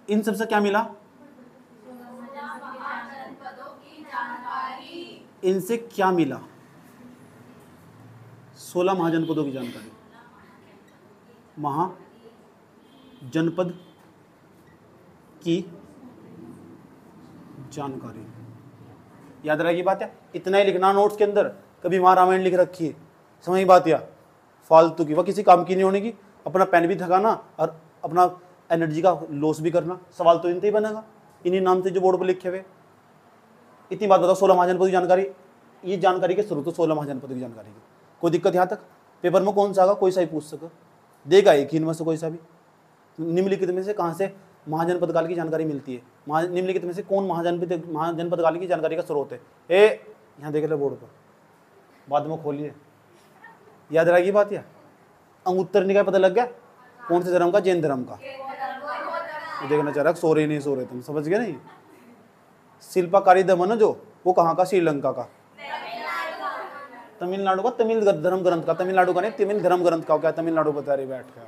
[SPEAKER 1] इन सबसे क्या मिला? इनसे क्या मिला? 16 महाजनपदों की जानकारी, महाजनपद की जानकारी, याद रहेगी बात है। इतना ही लिखना नोट्स के अंदर, कभी वहां रामायण लिख रखी है, समझ बात या फालतू की, वह किसी काम की नहीं होने की, अपना पेन भी थकाना और अपना एनर्जी का लॉस भी करना। सवाल तो इनसे ही बनेगा, इन्हीं नाम से जो बोर्ड पर लिखे हुए। इतनी बात बताओ, 16 महाजनपदों की जानकारी, ये जानकारी के स्रोत 16 महाजनपदों की जानकारी की। कोई दिक्कत यहाँ तक? पेपर में कौन सा आगा, कोई सा ही पूछ सके, देगा एक ही इनमें से कोई सा भी। निम्नलिखित में से कहाँ से महाजनपद काल की जानकारी मिलती है? निम्नलिखित में से कौन महाजनपद काल की जानकारी का स्रोत है? यहाँ देख ले बोर्ड पर, बाद में खोलिए, याद रहेगी बात। या अंगुत्तर निकाय पता लग गया कौन से धर्म का? जैन धर्म का। देखना चाह रहा, सो रहे नहीं सो रहे, तुम समझ गए नहीं? शिल्पकारी धर्म ना जो, वो कहाँ का? श्रीलंका का, तमिलनाडु का, तमिल धर्म ग्रंथ का, तमिलनाडु का नहीं, तमिल धर्म ग्रंथ का। क्या तमिलनाडु बता रही बैठ के?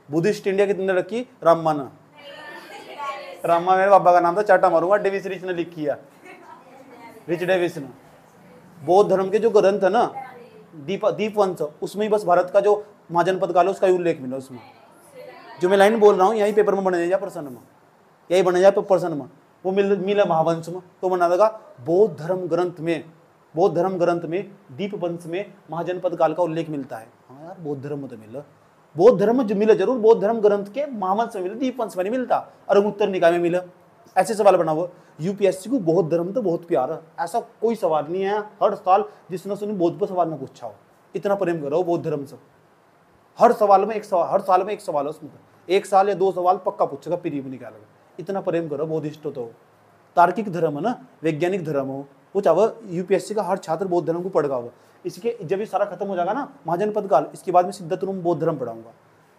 [SPEAKER 1] बुद्धिस्ट इंडिया कितने रखी? रामा ना, रामा मेरे बाबा का नाम था, चाटा मारूंगा, डेविस रिच ने लिखी है, रिच डेविस ने। बौद्ध धर्म के जो ग्रंथ है ना, दीपवंश, उसमें ही बस भारत का जो महाजनपद काल है उसका उल्लेख मिला उसमें। जो मैं लाइन बोल रहा हूँ यही पेपर में बने जाए प्रश्न में, यही बने जाए प्रश्न में, वो मिला महावंश में, तो बना देगा बौद्ध धर्म ग्रंथ में, बौद्ध धर्म ग्रंथ में दीपवंश में महाजनपद काल का उल्लेख मिलता है। हाँ यार, बौद्ध धर्म में तो मिला, बौद्ध धर्म में जो मिला जरूर, बौद्ध धर्म ग्रंथ के महावंश में मिला, दीपवंश में नहीं मिलता, और उत्तर निकाय में मिला। ऐसे सवाल बना हुआ। यूपीएससी को बौद्ध धर्म तो बहुत प्यारा, ऐसा कोई सवाल नहीं है हर साल जिसने सुनी बौद्ध पर सवाल में पूछा हो, इतना प्रेम करो बौद्ध धर्म से। हर सवाल में एक सवाल, हर साल में एक सवाल है उसमें, 1 साल या 2 सवाल पक्का पूछेगा, प्री में निकालेगा। इतना प्रेम करो बौद्धिस्ट तो, तार्किक धर्म है ना, वैज्ञानिक धर्म हो, वो चाहे यूपीएससी का हर छात्र बौद्ध धर्म को पढ़ेगा होगा। इसके जब ये सारा खत्म हो जाएगा ना महाजनपद काल, इसके बाद में सिद्धार्थ रूम बौद्ध धर्म पढ़ाऊंगा,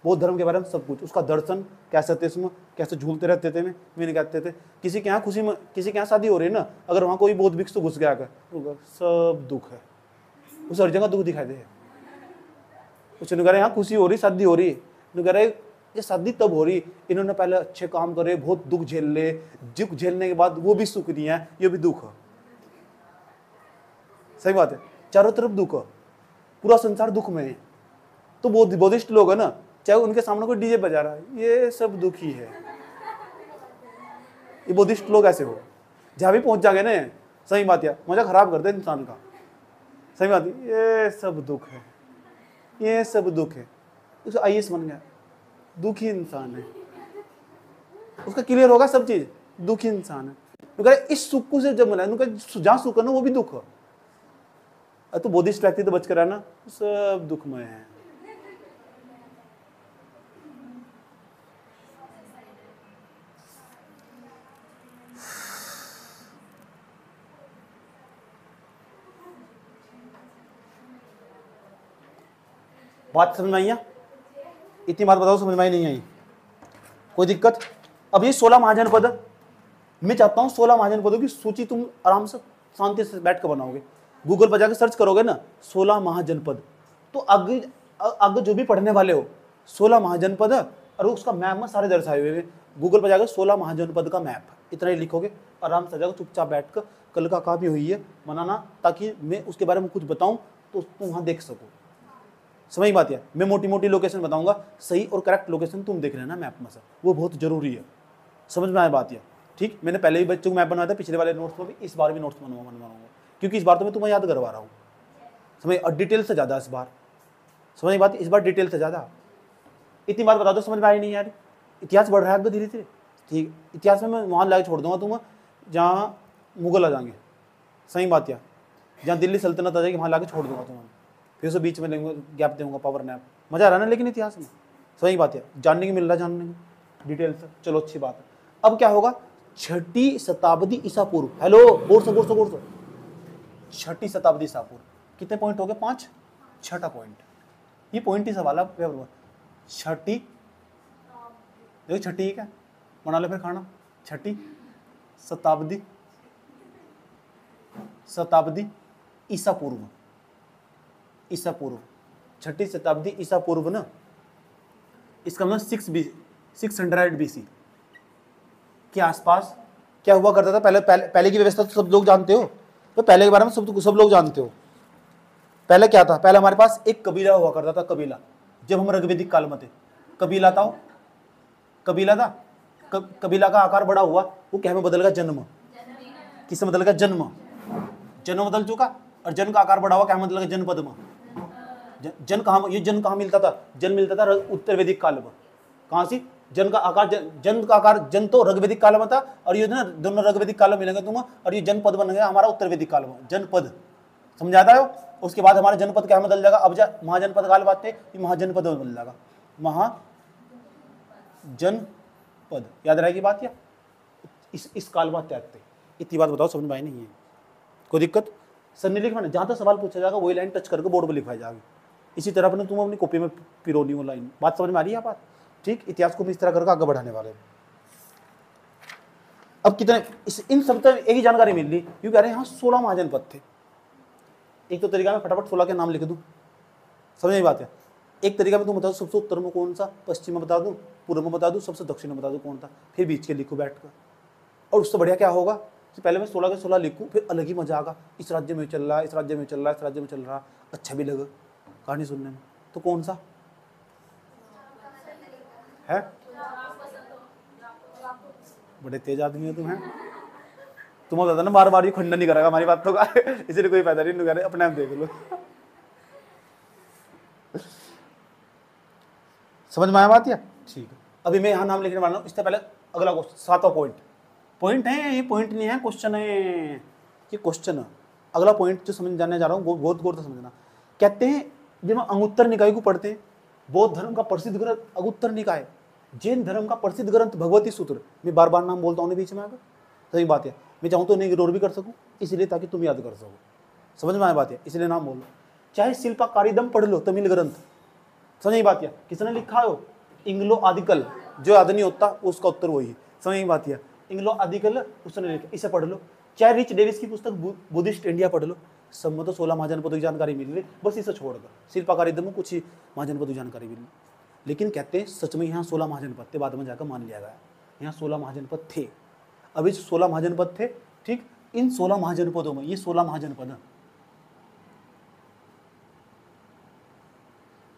[SPEAKER 1] बौद्ध धर्म के बारे में सब कुछ, उसका दर्शन कैसे थे, इसमें कैसे झूलते रहते थे, मैं नहीं कहते थे। किसी के यहाँ खुशी में, किसी के यहाँ शादी हो रही है ना, अगर वहाँ कोई बौद्ध भिक्षु घुस गया कर, सब दुख है, उस हर जगह दुख दिखाई दे। उसने कह रहे यहाँ खुशी हो रही, शादी हो रही, कह रहे ये शादी तब हो रही, इन्होंने पहले अच्छे काम करे, बहुत दुख झेल ले, दुख झेलने के बाद वो भी सुख नहीं है, ये भी दुख है। सही बात है, चारों तरफ दुख है, पूरा संसार दुख में है। तो बौद्धिस्ट लोग है ना, चाहे उनके सामने कोई डीजे बजा रहा है, ये सब दुखी है। ये बौद्धिस्ट लोग ऐसे हो, जहां भी पहुंच जाएंगे ना, सही बात है, मजा खराब कर दे इंसान का। सही बात है, ये सब दुख है, ये सब दुख है। उसे आईएएस बन गया, दुखी इंसान है, उसका क्लियर होगा सब चीज। दुखी इंसान है, तो कह इस सुख को से जब मिला, जहां सुख है ना वो भी दुख है। तो बुद्धिस्ट व्यक्ति तो बच कर है ना, सब दुखमय है। बात समझ में आई? इतनी बात बताओ समझ में आई नहीं आई? कोई दिक्कत? अब ये 16 महाजनपद, मैं चाहता हूं 16 महाजनपदों की सूची तुम आराम से शांति से बैठ कर बनाओगे। गूगल पर जाकर सर्च करोगे ना 16 महाजनपद, तो आगे जो भी पढ़ने वाले हो 16 महाजनपद और उसका मैप में सारे दर्शाए हुए हैं। गूगल पर जाकर 16 महाजनपद का मैप इतना ही लिखोगे, आराम से जाकर चुपचाप बैठ कर कल का काम भी हुई है बनाना, ताकि मैं उसके बारे में कुछ बताऊं तो तुम वहां देख सको। समझ बात है? मैं मोटी मोटी लोकेशन बताऊंगा, सही और करेक्ट लोकेशन तुम देख लेना मैप में से, वो बहुत जरूरी है। समझ में आया बात है? ठीक, मैंने पहले भी बच्चों को मैप बनवाया था, पिछले वाले नोट्स में भी, इस बार भी नोट्स बनवाऊंगा, क्योंकि इस बार तो मैं तुम्हें याद करवा रहा हूँ। समझ, और डिटेल से ज़्यादा इस बार, समझ बात, इस बार डिटेल से ज़्यादा। इतनी बात बता दो, समझ में आई नहीं यार? इतिहास बढ़ रहा है अब धीरे धीरे। ठीक, इतिहास में मैं वहाँ लाके छोड़ दूंगा तुम्हें जहाँ मुगल आ जाएंगे। सही बात है? जहाँ दिल्ली सल्तनत आ जाएगी वहाँ लाके छोड़ दूंगा तुम्हें, फिर उसे बीच में लेंगे, गैप दूंगा, पावर नैप। मजा आ रहा है ना लेकिन इतिहास में? सही बात है, जानने की मिल रहा है, जानने की डिटेल से। चलो अच्छी बात है। अब क्या होगा? 6ठी शताब्दी ईसा पूर्व। हेलो, बोर्ड 6ठी शताब्दी ईसा पूर्व। कितने पॉइंट हो गए? 5। 6ठा पॉइंट, ये पॉइंट ही सवाल है पेपर। 6ठी, देखो 6ठी क्या बना लो फिर खाना। 6ठी शताब्दी ईसा पूर्व। ईसा पूर्व 6ठी शताब्दी ईसा पूर्व ना, इसका मतलब 600 BC के आसपास क्या हुआ करता था। पहले की व्यवस्था तो सब लोग जानते हो, तो पहले के बारे में सब लोग जानते हो। पहले क्या था? पहले हमारे पास एक कबीला हुआ करता था। कबीला, जब हम ऋग्वेदिक काल में थे, कबीला था। कबीला का आकार बड़ा हुआ, वो क्या में बदल गया? जन्म। किससे बदल गया? जन्म। जन्म बदल चुका, और जन का आकार बड़ा हुआ, क्या बदल गया? जनपद में। जन कहाँ मिलता था? जन मिलता था उत्तर वैदिक काल में। कहाँ से? जन का आकार जन तो ऋग्वेदिक काल में था, और ये ना दोनों ऋग्वेदिक काल में मिलेंगे तुम, और ये जनपद बन गया हमारा उत्तर वैदिक काल में। जनपद समझाता है। उसके बाद हमारा जनपद क्या बदल जाएगा? अब महाजनपद काल बात थे, ये महाजनपद में बदल जाएगा, महाजनपद। याद रहेगी बात? या इस काल में त्याग थे। इतनी बात बताओ, समझ में आई नहीं है? कोई दिक्कत? सर नहीं लिखवाना, जहाँ तक सवाल पूछा जाएगा वही लाइन टच करके बोर्ड पर लिखवाई जाएगी। इसी तरह अपने तुम अपनी कॉपी में पिरोनी वो लाइन। बात समझ में आ रही है बात? ठीक, इतिहास को भी इस तरह करके आगे बढ़ाने वाले। अब कितने इन सब तक एक ही जानकारी मिल रही, क्यों कह रहे हैं यहाँ 16 महाजनपद थे। एक तो तरीका में फटाफट 16 के नाम लिख दूं, समझ में बात है? एक तरीका में तुम बता दो सबसे उत्तर में कौन सा, पश्चिम में बता दूं, पूर्व में बता दूं, सबसे दक्षिण में बता दूं कौन था, फिर बीच के लिखो बैठ कर। और उससे बढ़िया क्या होगा कि पहले मैं 16 के 16 लिखूं, फिर अलग ही मजा आएगा। इस राज्य में चल रहा है, इस राज्य में चल रहा है, इस राज्य में चल रहा है, अच्छा भी लगे कहानी सुनने में। तो कौन सा है? बड़े तेज आदमी है तुम्हें बता ना, बार बार ये खंडन नहीं करेगा हमारी बातों का, इसलिए कोई फायदा नहीं, अपने आप देख लो। समझ में आया बात? या ठीक है। अभी मैं यहाँ नाम लिखने वाला हूँ, इससे पहले अगला क्वेश्चन, 7वां पॉइंट है। ये पॉइंट नहीं है, क्वेश्चन है, ये क्वेश्चन है। अगला पॉइंट जो समझ जाने जा रहा हूँ, बहुत गौर से समझना। कहते हैं जब हम अंगुत्तर निकाय को पढ़ते हैं, बौद्ध धर्म का प्रसिद्ध ग्रंथ अंगुत्तर निकाय, जैन धर्म का प्रसिद्ध ग्रंथ भगवती सूत्र। मैं बार बार नाम बोलता हूँ बीच में आकर, सही बात है। मैं चाहूँ तो नहीं इग्नोर भी कर सकूँ, इसलिए ताकि तुम याद कर सको। समझ में आया बात है? इसलिए नाम बोल लो। चाहे शिल्पाकारिदम पढ़ लो, तमिल ग्रंथ, समझ बात है? किसने लिखा हो? इंग्लो आदिकल, जो याद नहीं होता उसका उत्तर वही है। समझ बात है? इंग्लो आदिकल उसने लिखा, इसे पढ़ लो। चाहे रिच डेविस की पुस्तक बुद्धिस्ट इंडिया पढ़ लो, सब में तो 16 महाजनपदों की जानकारी मिल रही, बस इसे छोड़कर शिल्पाकारिदम में कुछ ही महाजनपदों की जानकारी मिली। लेकिन कहते हैं सच में यहाँ 16 महाजनपद थे, बाद में जाकर मान लिया गया यहाँ 16 महाजनपद थे। अभी 16 महाजनपद थे, ठीक। इन 16 महाजनपदों में, ये 16 महाजनपद हैं,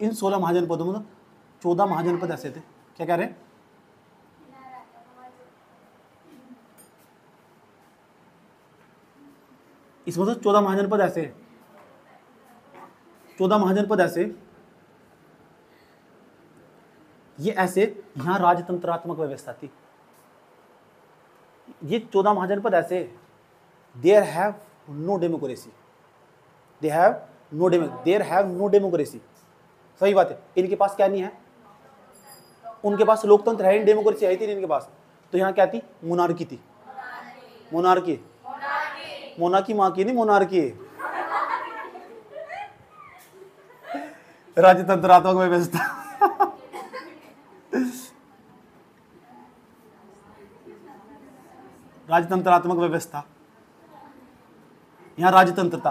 [SPEAKER 1] इन 16 महाजनपदों में 14 महाजनपद ऐसे थे। क्या कह रहे हैं? इसमें तो 14 महाजनपद ऐसे, 14 महाजनपद ऐसे, ये ऐसे, यहां राजतंत्रात्मक व्यवस्था थी। ये 14 महाजनपद ऐसे, there have no democracy, there have no democracy. सही बात है, इनके पास क्या नहीं है, उनके पास लोकतंत्र है, डेमोक्रेसी है थी इनके पास। तो यहाँ क्या थी, मोनार्की थी, मोनार्की, मोनार्की माँ की नहीं, मोनार्की राजतंत्रात्मक व्यवस्था। राजतंत्रात्मक व्यवस्था, यहां राजतंत्र था।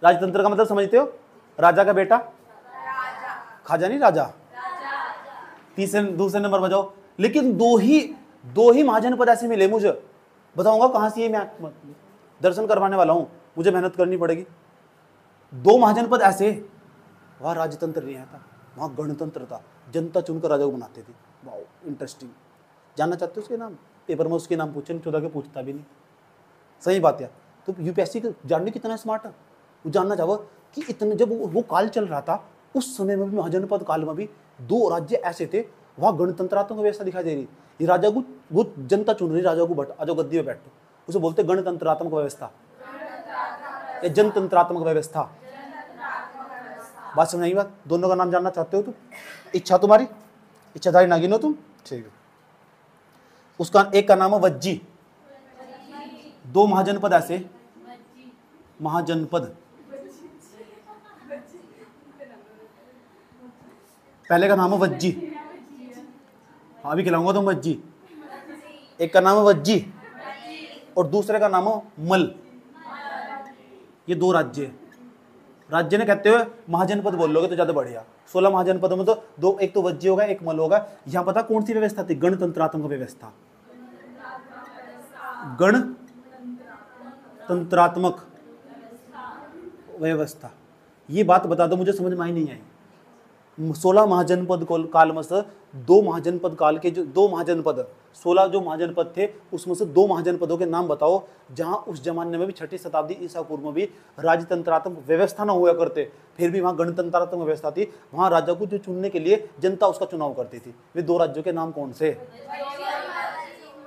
[SPEAKER 1] राजतंत्र का मतलब समझते हो, राजा का बेटा, खाजा नहीं राजा। दूसरे नंबर बजाओ। लेकिन दो ही महाजनपद ऐसे मिले मुझे, बताऊंगा कहां से, ये मैं दर्शन करवाने वाला हूं, मुझे मेहनत करनी पड़ेगी। 2 महाजनपद ऐसे, वहां राजतंत्र नहीं था, वहां गणतंत्र था, जनता चुनकर राजा को बनाते थे। Wow interesting. जानना चाहते हो उसके नाम, पेपर में उसके नाम पूछे, 14 के पूछता भी नहीं। सही बात है। तो यूपीएससी को जानने कितना स्मार्ट है, वो जानना चाहो कि इतने, जब वो काल चल रहा था उस समय में भी, महाजनपद काल में भी 2 राज्य ऐसे थे, वहां गणतंत्रात्मक व्यवस्था दिखाई दे रही। ये राजा को, वो जनता चुन रही, राजा को आ जाओ गद्दी में बैठो, उसे बोलते गणतंत्रात्मक व्यवस्था या जनतंत्रात्मक व्यवस्था। बात समझ आई बात? दोनों का नाम जानना चाहते हो तुम? इच्छा तुम्हारी, इच्छाधारी नागिन हो तुम, ठीक है। उसका एक का नाम है वज्जी। 2 महाजनपद ऐसे, महाजनपद, पहले का नाम है वज्जी, अभी खिलाऊंगा तुम वज्जी। एक का नाम है वज्जी और दूसरे का नाम है मल। ये 2 राज्य, राज्य ने कहते हुए महाजनपद बोल लोगे तो ज्यादा बढ़िया। 16 महाजनपदों में तो 2, एक तो वज्जी होगा, एक मल होगा। यहां पता कौन सी व्यवस्था थी, गणतंत्रात्मक व्यवस्था, गणतंत्रात्मक व्यवस्था। ये बात बता दो, मुझे समझ में आई नहीं आई। 16 महाजनपद काल में से 2 महाजनपद काल के, जो 2 महाजनपद, 16 जो महाजनपद थे उसमें से 2 महाजनपदों के नाम बताओ जहां उस जमाने में भी 6ठी शताब्दी ईसा पूर्व में भी राजतंत्रात्मक व्यवस्था ना हुआ करते, फिर भी वहां गणतंत्रात्मक व्यवस्था थी। वहां राजा को जो चुनने के लिए जनता उसका चुनाव करती थी। वे 2 राज्यों के नाम कौन से?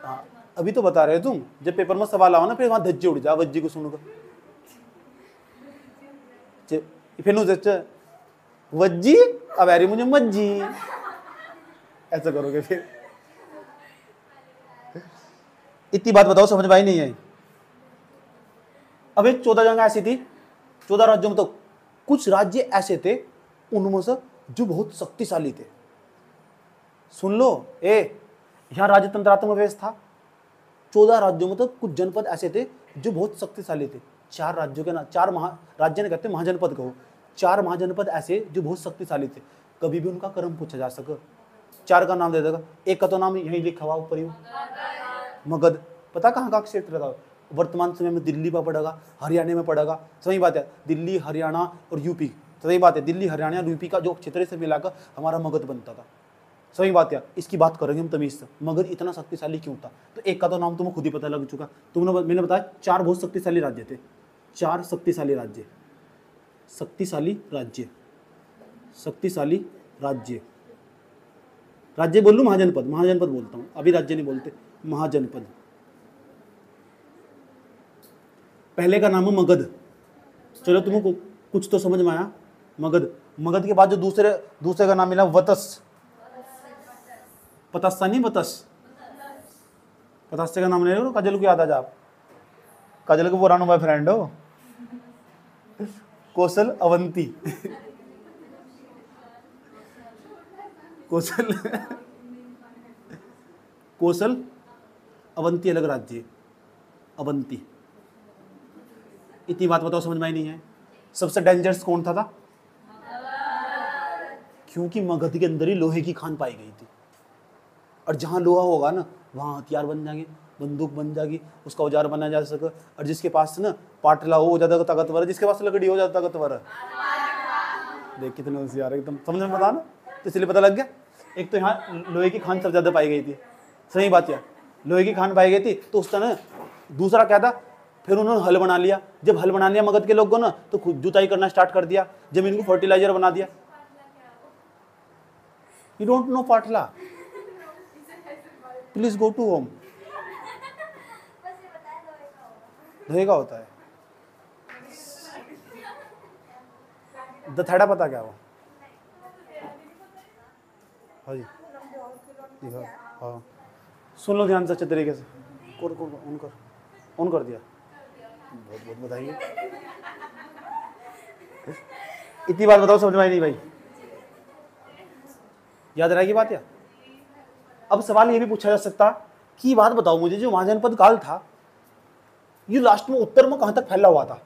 [SPEAKER 1] हाँ, अभी तो बता रहे हो तुम, जब पेपर में सवाल आओ ना फिर वहां धज्जे उड़ जा, वज्जी को सुनकर फिर वज्जी, अब आ रही मुझे मज्जी, ऐसा करोगे फिर। इतनी बात बताओ, समझ में आई नहीं आई? अब 14 जगह ऐसी थी, 14 राज्यों में तो कुछ राज्य ऐसे थे उनमें से जो बहुत शक्तिशाली थे। सुन लो, यहां राजतंत्रात्मक व्यवस्था, 14 राज्यों में तो कुछ जनपद ऐसे थे जो बहुत शक्तिशाली थे। 4 राज्यों के ना, 4 राज्य ने कहते महाजनपद कहो, 4 महाजनपद ऐसे जो बहुत शक्तिशाली थे, कभी भी उनका क्रम पूछा जा सके। 4 का नाम दे देगा। एक का तो नाम यहीं लिखा हुआ ऊपर ही, मगध। पता कहाँ का क्षेत्र था? वर्तमान समय में दिल्ली पर पड़ेगा, हरियाणा में पड़ेगा। सही बात है, दिल्ली, हरियाणा और यूपी। सही बात है, दिल्ली, हरियाणा और यूपी का जो क्षेत्र से मिलाकर हमारा मगध बनता था। सही बात है, इसकी बात करेंगे हम तमीज से, मगध इतना शक्तिशाली क्यों था। तो एक का तो नाम तुम्हें खुद ही पता लग चुका, मैंने बताया 4 बहुत शक्तिशाली राज्य थे, 4 शक्तिशाली राज्य, शक्तिशाली राज्य, शक्तिशाली राज्य। राज्य बोल लूं, महाजनपद, महाजनपद बोलता हूं, अभी राज्य नहीं बोलते, महाजनपद। पहले का नाम है मगध। चलो तुम्हें कुछ तो समझ में आया, मगध। मगध के बाद जो दूसरे का नाम मिला वतस, पतस्सा नहीं, बतस, पतस्से का नाम ले लो, काजल को याद आ जा, आप काजल को पुराना बॉयफ्रेंड हो। कौशल, अवंती, कौशल अवंती अलग राज्य, अवंती। इतनी बात बताओ, समझ में आई नहीं है? सबसे डेंजरस कौन था? क्योंकि मगध के अंदर ही लोहे की खान पाई गई थी, और जहां लोहा होगा ना वहां हथियार बन जाएंगे, बंदूक बन जाएगी, उसका औजार बनाया जा सके। और जिसके पास ना पाटला हो ज्यादा ताकतवर है, जिसके पास लकड़ी हो ज्यादा ताकतवर है। देख कितने होशियार है एकदम, समझ में पता ना, तो इसलिए पता लग गया। एक तो यहाँ लोहे की खान सबसे ज्यादा पाई गई थी। सही बात है, लोहे की खान पाई गई थी। तो उसका ना दूसरा क्या था, फिर उन्होंने हल बना लिया। जब हल बना लिया मगध के लोगों ने, तो खुद जुताई करना स्टार्ट कर दिया, जमीन को फर्टिलाइजर बना दिया। You don't know Patla, please go to home. ध का होता है। दथेड़ा पता क्या वो? हाँ जी, हाँ सुन लो ध्यान से अच्छे तरीके से। ऑन कर दिया, बहुत बहुत बताइए। इतनी बात बताओ समझ में आई नहीं भाई? याद रहेगी बात या? अब सवाल ये भी पूछा जा सकता कि बात बताओ मुझे, जो महाजनपद काल था ये लास्ट में उत्तर में कहां तक फैला हुआ था?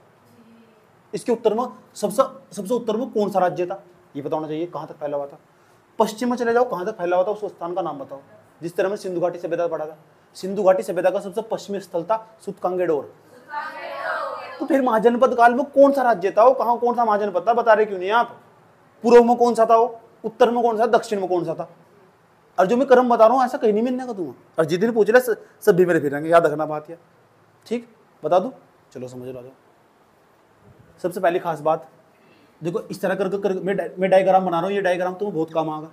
[SPEAKER 1] इसके उत्तर में सबसे उत्तर में कौन सा राज्य था ये बताना चाहिए, कहां तक फैला हुआ था। पश्चिम में चले जाओ, कहां तक फैला हुआ था उस स्थान का नाम बताओ। जिस तरह में सिंधु घाटी सभ्यता पढ़ा था, सिंधु घाटी सभ्यता का सबसे पश्चिमी स्थल था सुतकांगेडोर। तो फिर महाजनपद काल में कौन सा राज्य था वो, कहां कौन सा महाजनपद था, बता रहे क्यों नहीं आप? पूर्व में कौन सा था वो, उत्तर में कौन सा, दक्षिण में कौन सा था? और जो मैं क्रम बता रहा हूँ ऐसा कहीं नहीं मिलने का तुम्हें। और जिस दिन पूछ रहे सब भी मेरे फिरेंगे, याद रखना बात है। ठीक, बता दूं? चलो समझ लो। सबसे पहली खास बात देखो, इस तरह कर मैं डायग्राम बना रहा हूँ, ये डायग्राम तुम्हें बहुत काम आएगा।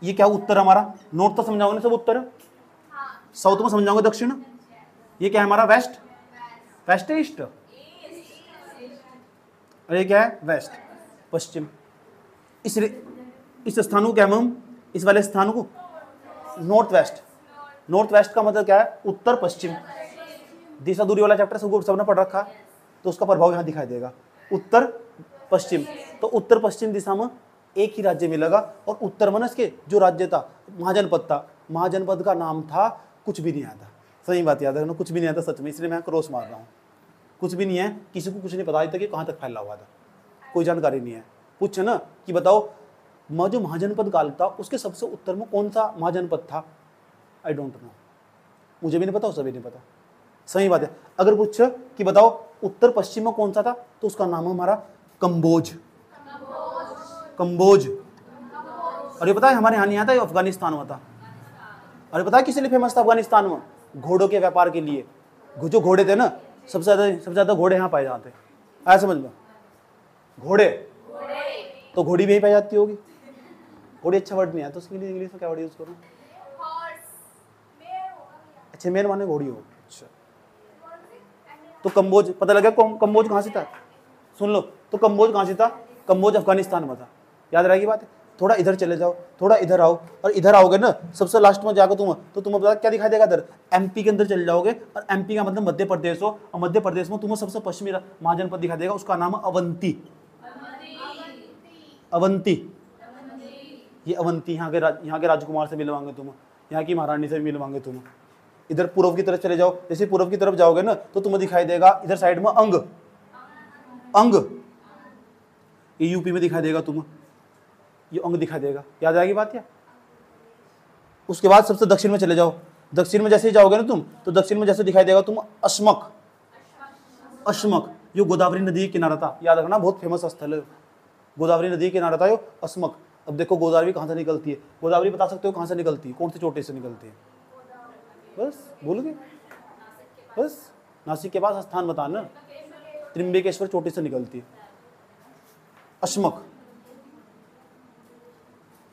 [SPEAKER 1] ये क्या उत्तर हमारा, नॉर्थ तो समझाओगे ना सब उत्तर, साउथ में समझाओगे दक्षिण, ये क्या है हमारा वेस्ट, वेस्ट है ईस्ट, और ये क्या है वेस्ट पश्चिम। इस स्थान को क्या हम, इस वाले स्थान को नॉर्थ वेस्ट। नॉर्थ वेस्ट का मतलब क्या है, उत्तर पश्चिम। दिशा दूरी वाला चैप्टर सबने पढ़ रखा है, तो उसका प्रभाव यहाँ दिखाई देगा। उत्तर पश्चिम, तो उत्तर पश्चिम दिशा में एक ही राज्य मिलेगा, और उत्तर में इसके जो राज्य था महाजनपद था, महाजनपद का नाम था कुछ भी नहीं आता। सही बात याद रखना, कुछ भी नहीं आता सच में, इसलिए मैं क्रॉस मार रहा हूँ। कुछ भी नहीं है, किसी को कुछ नहीं पता था कि कहाँ तक फैला हुआ था, कोई जानकारी नहीं है। पूछे ना कि बताओ जो महाजनपद काल था उसके सबसे उत्तर में कौन सा महाजनपद था, आई डोंट नो, मुझे भी नहीं पता, उसे भी नहीं पता। सही बात है। अगर पूछे कि बताओ उत्तर पश्चिम में कौन सा था, तो उसका नाम है हमारा कंबोज। कंबोज। और ये पता है हमारे यहाँ नहीं आता, ये अफगानिस्तान में था। और ये पता है किस लिए फेमस था अफगानिस्तान में? घोड़ों के व्यापार के लिए। जो घोड़े थे ना, सबसे ज्यादा घोड़े यहाँ पाए जाते हैं। आया समझ में? घोड़े तो घोड़ी भी यही पाई जाती होगी। घोड़ी अच्छा वर्ड नहीं है तो उसके लिए इंग्लिश में क्या वर्ड यूज करूँ? अच्छा, मेन माने घोड़ी हो। अच्छा, तो कंबोज पता लगा कंबोज कहाँ से था? सुन लो, तो कंबोज कहाँ से था? कंबोज अफगानिस्तान में था। याद रहेगी बात? थोड़ा इधर चले जाओ, थोड़ा इधर आओ, और इधर आओगे ना सबसे लास्ट में जाकर तुम्हें पता क्या दिखाई देगा? इधर एमपी के अंदर चले जाओगे, और एमपी का मतलब मध्य प्रदेश हो, और मध्य प्रदेश में तुम्हें सबसे पश्चिमी महाजनपद दिखाई देगा, उसका नाम है अवंती। अवंती, ये अवंती यहाँ के राजकुमार से मिलवाएंगे तुम्हें, यहाँ की महारानी से मिलवाएंगे तुम्हें। इधर पूर्व की तरफ चले जाओ, जैसे पूर्व की तरफ जाओगे ना तो तुम्हें दिखाई देगा इधर साइड में अंग, ये यूपी में दिखाई देगा तुम्हें, ये अंग दिखाई देगा। याद आएगी बात या? उसके बाद सबसे दक्षिण में चले जाओ, दक्षिण में जैसे ही जाओगे ना तुम, तो दक्षिण में जैसे दिखाई देगा तुम्हें अश्मक। अश्मक जो गोदावरी नदी के किनारा था, याद रखना बहुत फेमस स्थल है, गोदावरी नदी के किनारा था यो अश्मक। अब देखो गोदावरी कहाँ से निकलती है? गोदावरी बता सकते हो कहाँ से निकलती है, कौन सी चोटी से निकलती है? बस भूल गए? बस नासिक के पास स्थान बताना, त्रिम्बकेश्वर चोटी से निकलती है अश्मक।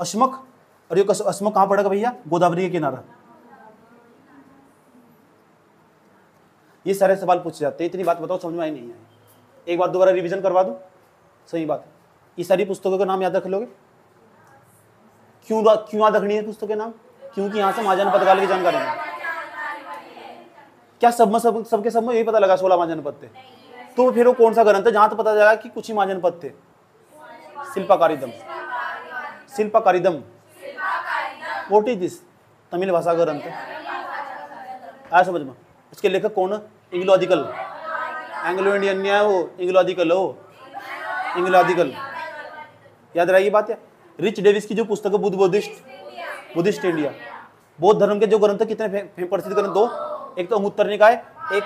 [SPEAKER 1] अश्मक, और ये अश्मक कहाँ पड़ेगा भैया? गोदावरी के किनारा। ये सारे सवाल पूछे जाते हैं। इतनी बात बताओ समझ में आई नहीं आई? एक बार दोबारा रिवीजन करवा दूं? सही बात है। ये सारी पुस्तकों के नाम याद रख लोगे? क्यों याद रखनी है पुस्तकों के नाम? क्योंकि यहाँ से महाजनपद काल की जानकारी है। क्या सबके सब में यही पता लगा 16 महाजनपद थे? तो फिर वो कौन सा ग्रंथ है जहां तो पता चला कि कुछ ही महाजनपद थे? शिल्पाकारिदम। शिल्पाकारिदम व्हाट इज दिस? तमिल भाषा का ग्रंथ है। आया समझ में? इसके लेखक कौन है? एंग्लो आदिकल। एंग्लो इंडियन नहीं है वो, एंग्लो आदिकल हो, एंग्लो आदिकल। याद रहेगी बात है? रिच डेविस की जो पुस्तक है बुद्धिस्ट इंडिया, बौद्ध धर्म के जो ग्रंथ कितने प्रसिद्ध ग्रंथ? दो, एक तो अंगुत्तर निकाय, एक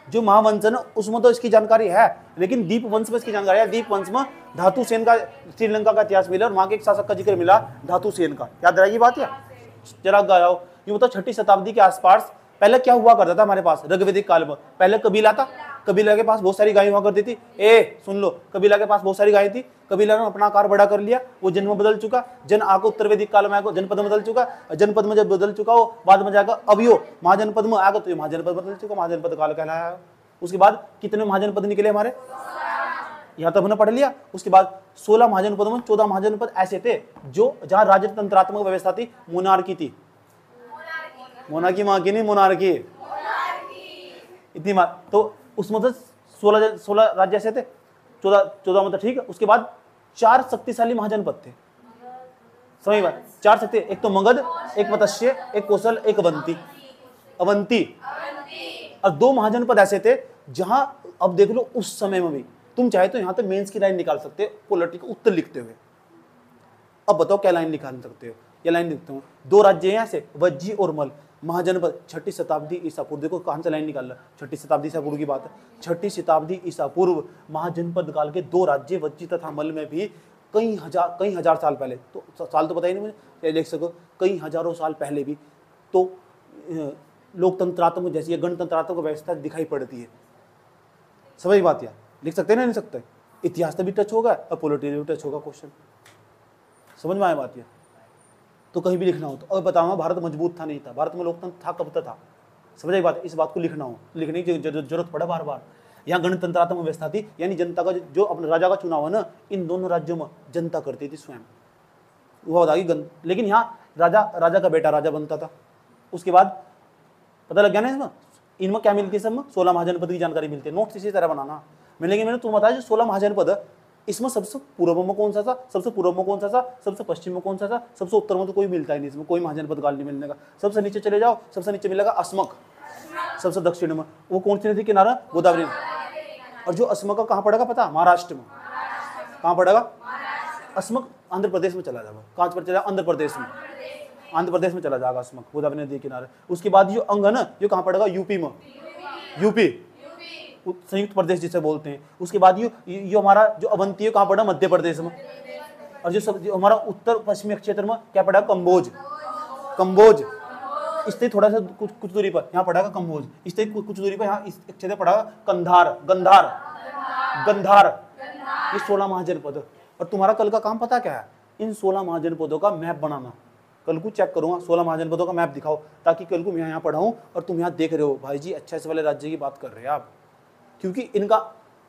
[SPEAKER 1] जो महावंश है ना उसमें तो इसकी जानकारी है, लेकिन दीप वंश में इसकी जानकारी है। दीप वंश में धातु सेन का श्रीलंका का इतिहास मिला, और वहां के एक शासक का जिक्र मिला धातु सेन का। याद रहेगी बात है? जरा गाओ ये, मतलब 6ठी शताब्दी के आसपास पहले क्या हुआ करता था हमारे पास ऋग्वैदिक काल में? पहले कबीला था, कबीला के पास बहुत सारी गायें हुआ करती थी। सुन लो, कबीला के पास बहुत सारी गायें थी, कबीला ने अपना आकार बड़ा कर लिया, वो जन्म बदल चुका, जन आको उत्तर वैदिक काल में आको जनपद बदल चुका, जनपद में जब बदल चुका हो बाद में जाकर अब यो महाजनपद में आगा तो महाजनपद बदल चुका, महाजनपद काल कहलाया। उसके बाद कितने महाजनपद निकले हमारे, यहाँ तक हमने पढ़ लिया। उसके बाद 16 महाजनपदों में 14 महाजनपद ऐसे थे जो जहां राजतंत्रात्मक व्यवस्था थी, मोनार्की थी। मोनार्की मां की नहीं, मोनार्की इतनी बात। तो उसमें 16 राज्य ऐसे थे, 14 मतलब ठीक है। उसके बाद 4 शक्तिशाली महाजनपद थे, समझ बात, 4 शक्ति, एक तो मगध, एक मत्स्य, एक कौशल, एक अवंती। और 2 महाजनपद ऐसे थे जहां अब देख लो उस समय में भी तुम चाहे तो यहां तक मेंस की लाइन निकाल सकते हो पॉलिटिकल उत्तर लिखते हुए। अब बताओ क्या लाइन निकाल सकते हो, ये लाइन लिखते हो। 2 राज्य हैं ऐसे, वज्जी और मल, महाजनपद 6ठी शताब्दी ईसा पूर्व। देखो कहां से लाइन निकाल रहा, 6ठी शताब्दी ईसा पूर्व की बात है। 6ठी शताब्दी ईसा पूर्व महाजनपद काल के 2 राज्य वज्जी तथा मल में भी कई हजार साल पहले, तो साल तो पता ही नहीं मुझे, देख सको कई हजारों साल पहले भी तो लोकतंत्रात्मक जैसी गणतंत्रात्मक व्यवस्था दिखाई पड़ती है। समझ बात, यार लिख सकते ना, नहीं सकते। इतिहास तो भी टच होगा और पॉलिटिक्स भी टच होगा क्वेश्चन, समझ में आया बात। ये तो कहीं भी लिखना हो तो अब बताऊंगा भारत मजबूत था नहीं था, भारत में लोकतंत्र था कब तक था, समझ आई बात। इस बात को लिखना हो, लिखने की जरूरत पड़ा बार बार। यहाँ गणतंत्रात्मक व्यवस्था थी, यानी जनता का जो अपने राजा का चुनाव है ना, इन दोनों राज्यों में जनता करती थी स्वयं, वो बताएगी। लेकिन यहाँ राजा का बेटा राजा बनता था। उसके बाद पता लग गया ना इनमें क्या मिलती है, सब में 16 महाजनपद की जानकारी मिलती है। नोट्स इसी तरह बनाना। लेकिन मैंने तुम्हें बताया जो 16 महाजनपद इसमें सबसे पूर्व में कौन सा था, सबसे पूर्व में कौन सा था, सबसे पश्चिम में कौन सा था, सबसे उत्तर में तो कोई मिलता ही नहीं, इसमें कोई महाजनपद काल नहीं मिलने का। सबसे नीचे चले जाओ, सबसे नीचे मिलेगा अस्मक, सबसे दक्षिण में। वो कौन सी नदी किनारा, गोदावरी। और जो अस्मक का कहाँ पड़ेगा पता, महाराष्ट्र में। कहाँ पड़ेगा, अस्मक आंध्र प्रदेश में चला जाएगा। कहाँ पर चला, आंध्र प्रदेश में, आंध्र प्रदेश में चला जाएगा अस्मक, गोदावरी नदी किनारे। उसके बाद जो अंग है ना, ये कहाँ पड़ेगा, यूपी में, यूपी संयुक्त प्रदेश जिसे बोलते हैं। उसके बाद ये हमारा जो अवंती है कहाँ पड़ा, मध्य प्रदेश में। और जो हमारा उत्तर पश्चिमी क्षेत्र में क्या पड़ा, कंबोज। इससे थोड़ा सा कुछ दूरी पर यहाँ पड़ेगा कंबोज। इससे कुछ दूरी पर यहाँ इस क्षेत्र पड़ेगा गंधार। ये 16 महाजनपद। और तुम्हारा कल का काम पता क्या है, इन 16 महाजनपदों का मैप बनाना। कल को चेक करूंगा 16 महाजनपदों का मैप दिखाओ, ताकि कल को मैं यहाँ पढ़ाऊँ और तुम यहाँ देख रहे हो भाई जी अच्छे से वाले राज्य की बात कर रहे हैं आप। क्योंकि इनका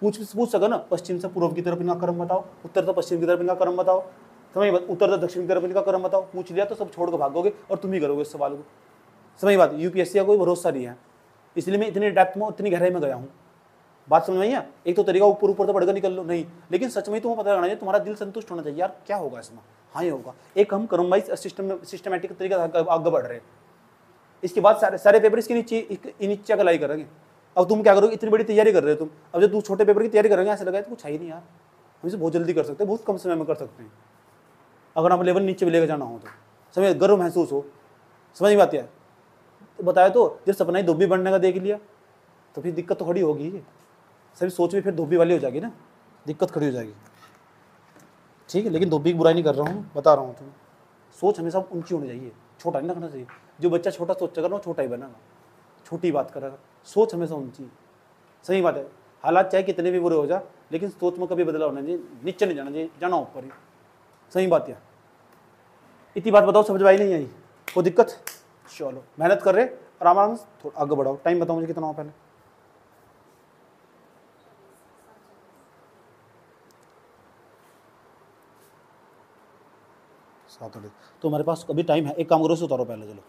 [SPEAKER 1] पूछ सको ना, पश्चिम से पूर्व की तरफ इनका क्रम बताओ, उत्तर से पश्चिम की तरफ इनका क्रम बताओ, समझ बात, उत्तर से दक्षिण की तरफ इनका क्रम बताओ। पूछ लिया तो सब छोड़ कर भागोगे और तुम ही करोगे इस सवाल को, समझ बात। यूपीएससी का कोई भरोसा नहीं है, इसलिए मैं इतनी डेप्थ में इतनी गहराई में गया हूँ। बात समझ में आई है। एक तो तरीका ऊपर तो पढ़कर निकल लो नहीं, लेकिन सच में तुम्हें पता लगना चाहिए, तुम्हारा दिल संतुष्ट होना चाहिए यार क्या होगा इसमें, हाँ ये होगा। एक हम क्रम वाइज सिस्टमेटिक तरीके से आगे बढ़ रहे हैं। इसके बाद सारे पेपर इसके नीचे अगलाई करेंगे। अब तुम क्या करोगे, इतनी बड़ी तैयारी कर रहे हो तुम, अब जब तुम छोटे पेपर की तैयारी करेंगे ऐसा लगा तो कुछ है ही नहीं यार, हम इसे बहुत जल्दी कर सकते हैं, बहुत कम समय में कर सकते हैं। अगर आप लेवल नीचे भी लेकर जाना हो तो समझ, गर्व महसूस हो, समझ में आती है। तो बताया तो जब सपना ही धोबी बनने का देख लिया तो फिर दिक्कत तो खड़ी होगी, सभी सोच में फिर धोबी वाली हो जाएगी ना, दिक्कत खड़ी हो जाएगी। ठीक है, लेकिन धोबी की बुराई नहीं कर रहा हूँ, बता रहा हूँ तुम्हें। सोच हमेशा ऊंची होनी चाहिए, छोटा नहीं रखना चाहिए। जो बच्चा छोटा सोचेगा ना वो छोटा ही बनेगा, छोटी बात करेगा। सोच हमेशा ऊंची, सही बात है। हालात चाहे कितने भी बुरे हो जाए, लेकिन सोच में कभी बदलाव होना चाहिए, नीचे नहीं जाना चाहिए, जाना ऊपर ही, सही बात है। इतनी बात बताओ, समझ में आई नहीं आई, कोई दिक्कत? चलो मेहनत कर रहे, आराम से थोड़ा आगे बढ़ाओ। टाइम बताओ मुझे कितना हो पहले। तो हमारे पास अभी टाइम है, एक काम करो, उतारो पहले, चलो।